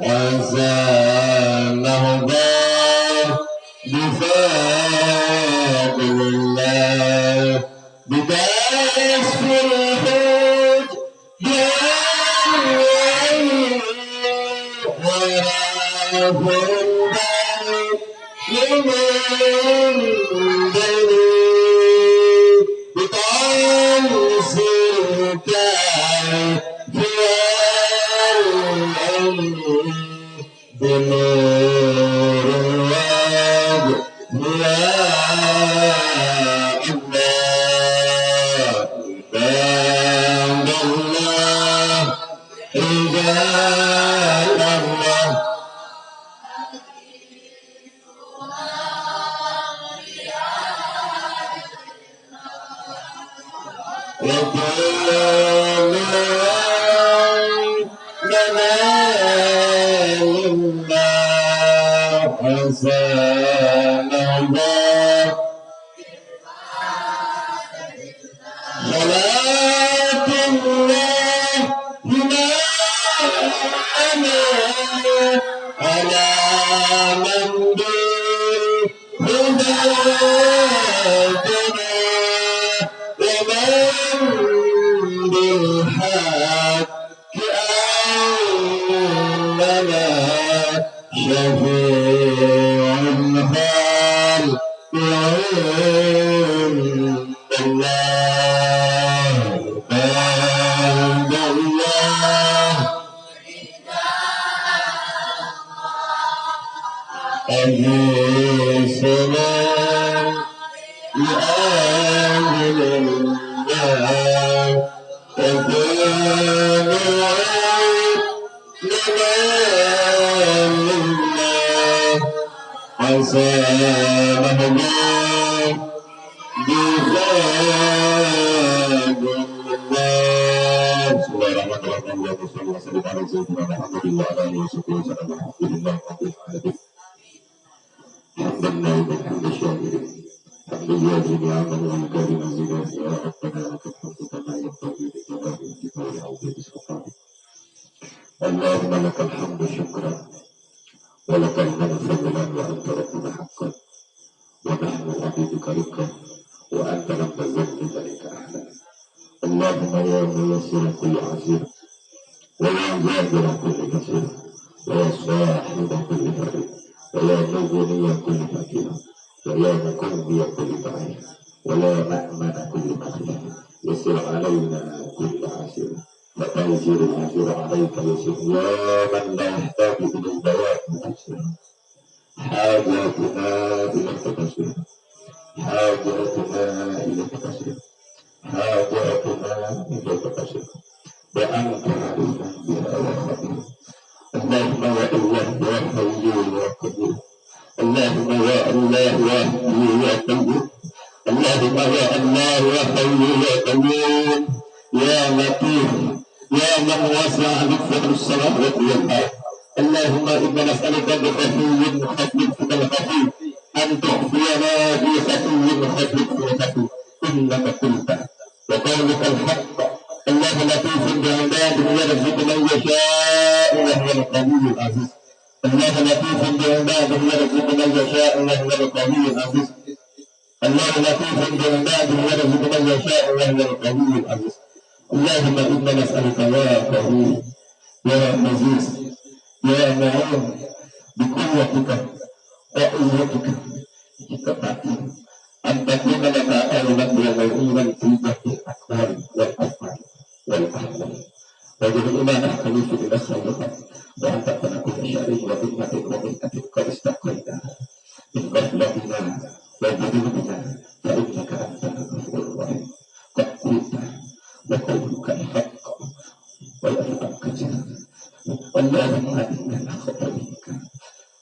وزانه الله بفضل الله بداية الحج اللهم لك الحمد شكرا ولك المنى فضلا وأنت ربنا حقا ونحن عبيدك رقا وأنت لم تزل بذلك أحدا. اللهم يا ميسر كل عسير ويا جابر كل كثير ويا صاحب كل فريق ويا مغني كل فقير ويا مكرم كل ضعيف ويا مأمن كل مخيف يسر علينا كل عسير فتيسير العسير عليك يسر يا من لا يحتاج إلى البيان مفسر حاجاتنا إليك تسير حاجاتنا إليك تسير حاجاتنا إليك تسير وأنت علينا بها يا خبير. اللهم يا الله يا حي يا قدير اللهم يا الله يا حي يا قدير اللهم يا الله يا حي يا قدير يا لطيف يا من وسع لك السماوات والأرض. اللهم إنا نسألك بخفي خفيف من الخفيف أن تخفينا بخفي خفيف من الخفيف إنك قلت وقولك الحق. الله لطيف بعباده يرزق من يشاء وهو القوي العزيز. الله لطيف بعباده يرزق من يشاء وهو القوي العزيز. الله لطيف بعباده يرزق من يشاء وهو القوي العزيز. اللهم إنا نسألك يا قوي يا عزيز يا معين بقوتك وقوتك كتابتك أن تكون لنا أولا وموعودا في جهد الأكبر والأكبر والأحوال وجعلنا نحن في الخيرات وأن تكون كل شر وذمة ومنة قد استقيناها من غفلتنا وذنوبنا فإنك أنت الغفور الرحيم. قد قلت وقولك الحق ويفعلك جهل. اللهم إنا نخاف منك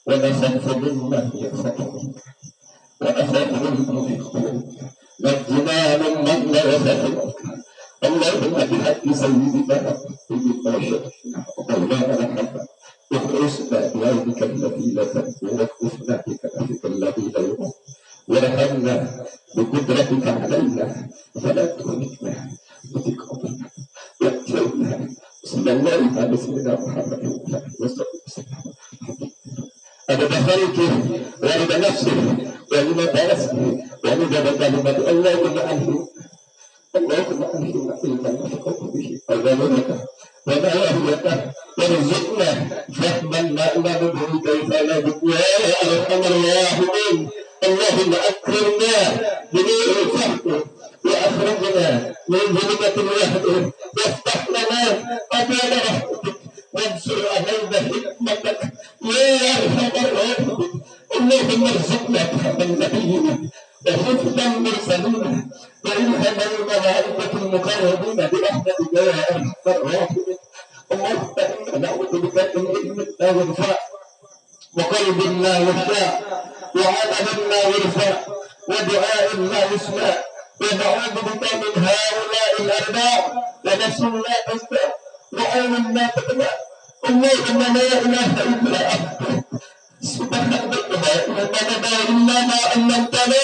ونخاف مما يخاف منك ونخاف مما يخاف منك نجنا ممن لا يخاف منك. اللهم بحق سيدنا وشفينا ومولانا محمد اخرجنا بيومك الذي لا تنفع واكفنا بكنفك الذي لا يموت ورحمنا بقدرتك علينا فلا تهلكنا بذكرنا واجعلنا. بسم الله على سيدنا محمد وسلم. أنا دخلت وارد نفسي وإلى درسي وإلى كلمة اللهم ألهم اللهم ألهم علما نفقه به أولك وما يهلك وارزقنا فهما نعلم به كيف نبت يا أرحم الراحمين. اللهم أكرمنا بنور الفهم وأخرجنا من ظلمة الوهم وافتح لنا أبواب رحمتك وانصر علينا حكمتك يا أرحم الراحمين. اللهم ارزقنا فهم نبينا وحفظا مرسلين وإلهام الملائكة المقربين برحمتك يا أرحم الراحمين. اللهم إنا نعوذ بك من علم لا ينفع وقلب لا يخشع وعمل لا يرفع ودعاء لا يسمع ونعوذ بك من هؤلاء الأرباع ونفس لا تشبع وعين لا تقنع. اللهم لا إله إلا أنت سبحانك لا علم لنا إلا ما علمتنا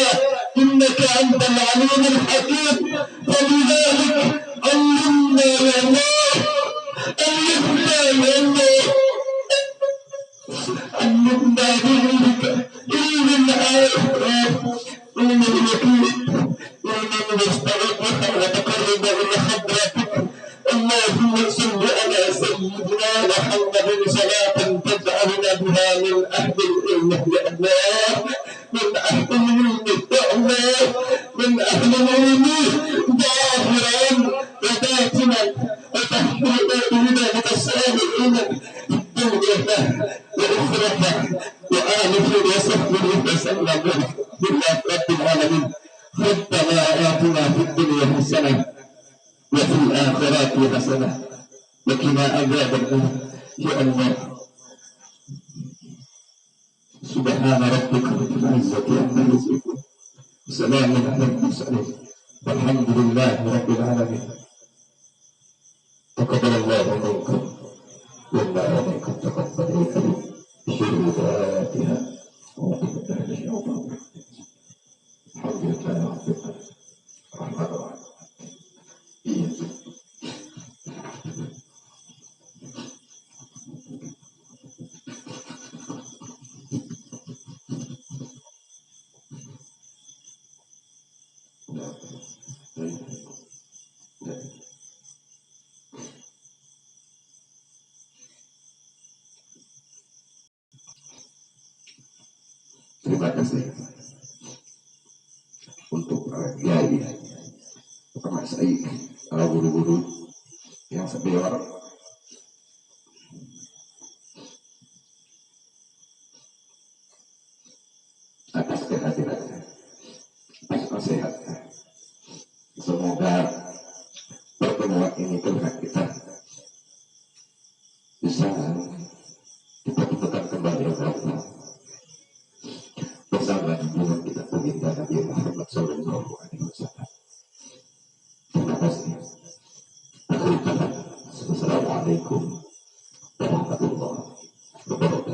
إنك أنت العليم الحكيم. فلذلك علمنا يا الله علمنا يا الله علمنا بذلك علم الآخرة علم اليقين علم المستغرق وتقرب إلى حضرتك. اللهم صل على سيدنا محمد صلاة تجعلنا بها من أهل العلم يا الله من أهل العلم يا الله من أهل العلم ظاهرا وباطنا وتحقيقا لذلك الصالحين الدنيا وأخرى وآله وصحبه وسلم بالله رب العالمين. ربنا آتنا في الدنيا حسنة وفي الآخرة حسنة وقنا عذاب النار يا الله. سبحان ربك رب العزة عما يصفون وسلام على المرسلين والحمد لله رب العالمين. تقبل الله منكم والله عليكم تقبل الكريم بشروطاتها وقبل الشيوخ. الحمد لله رب العالمين الرحمن الرحيم. Terima kasih untuk para kiai, para masyayikh, para guru-guru yang senior atas kehadirannya, atas nasihatnya. Semoga pertemuan ini Tuhan kita bisa kita temukan kembali Allah bersama dengan kita peminta Nabi Muhammad Sallallahu Alaihi Wasallam. Terima kasih. Akhir kata, Assalamualaikum warahmatullahi wabarakatuh.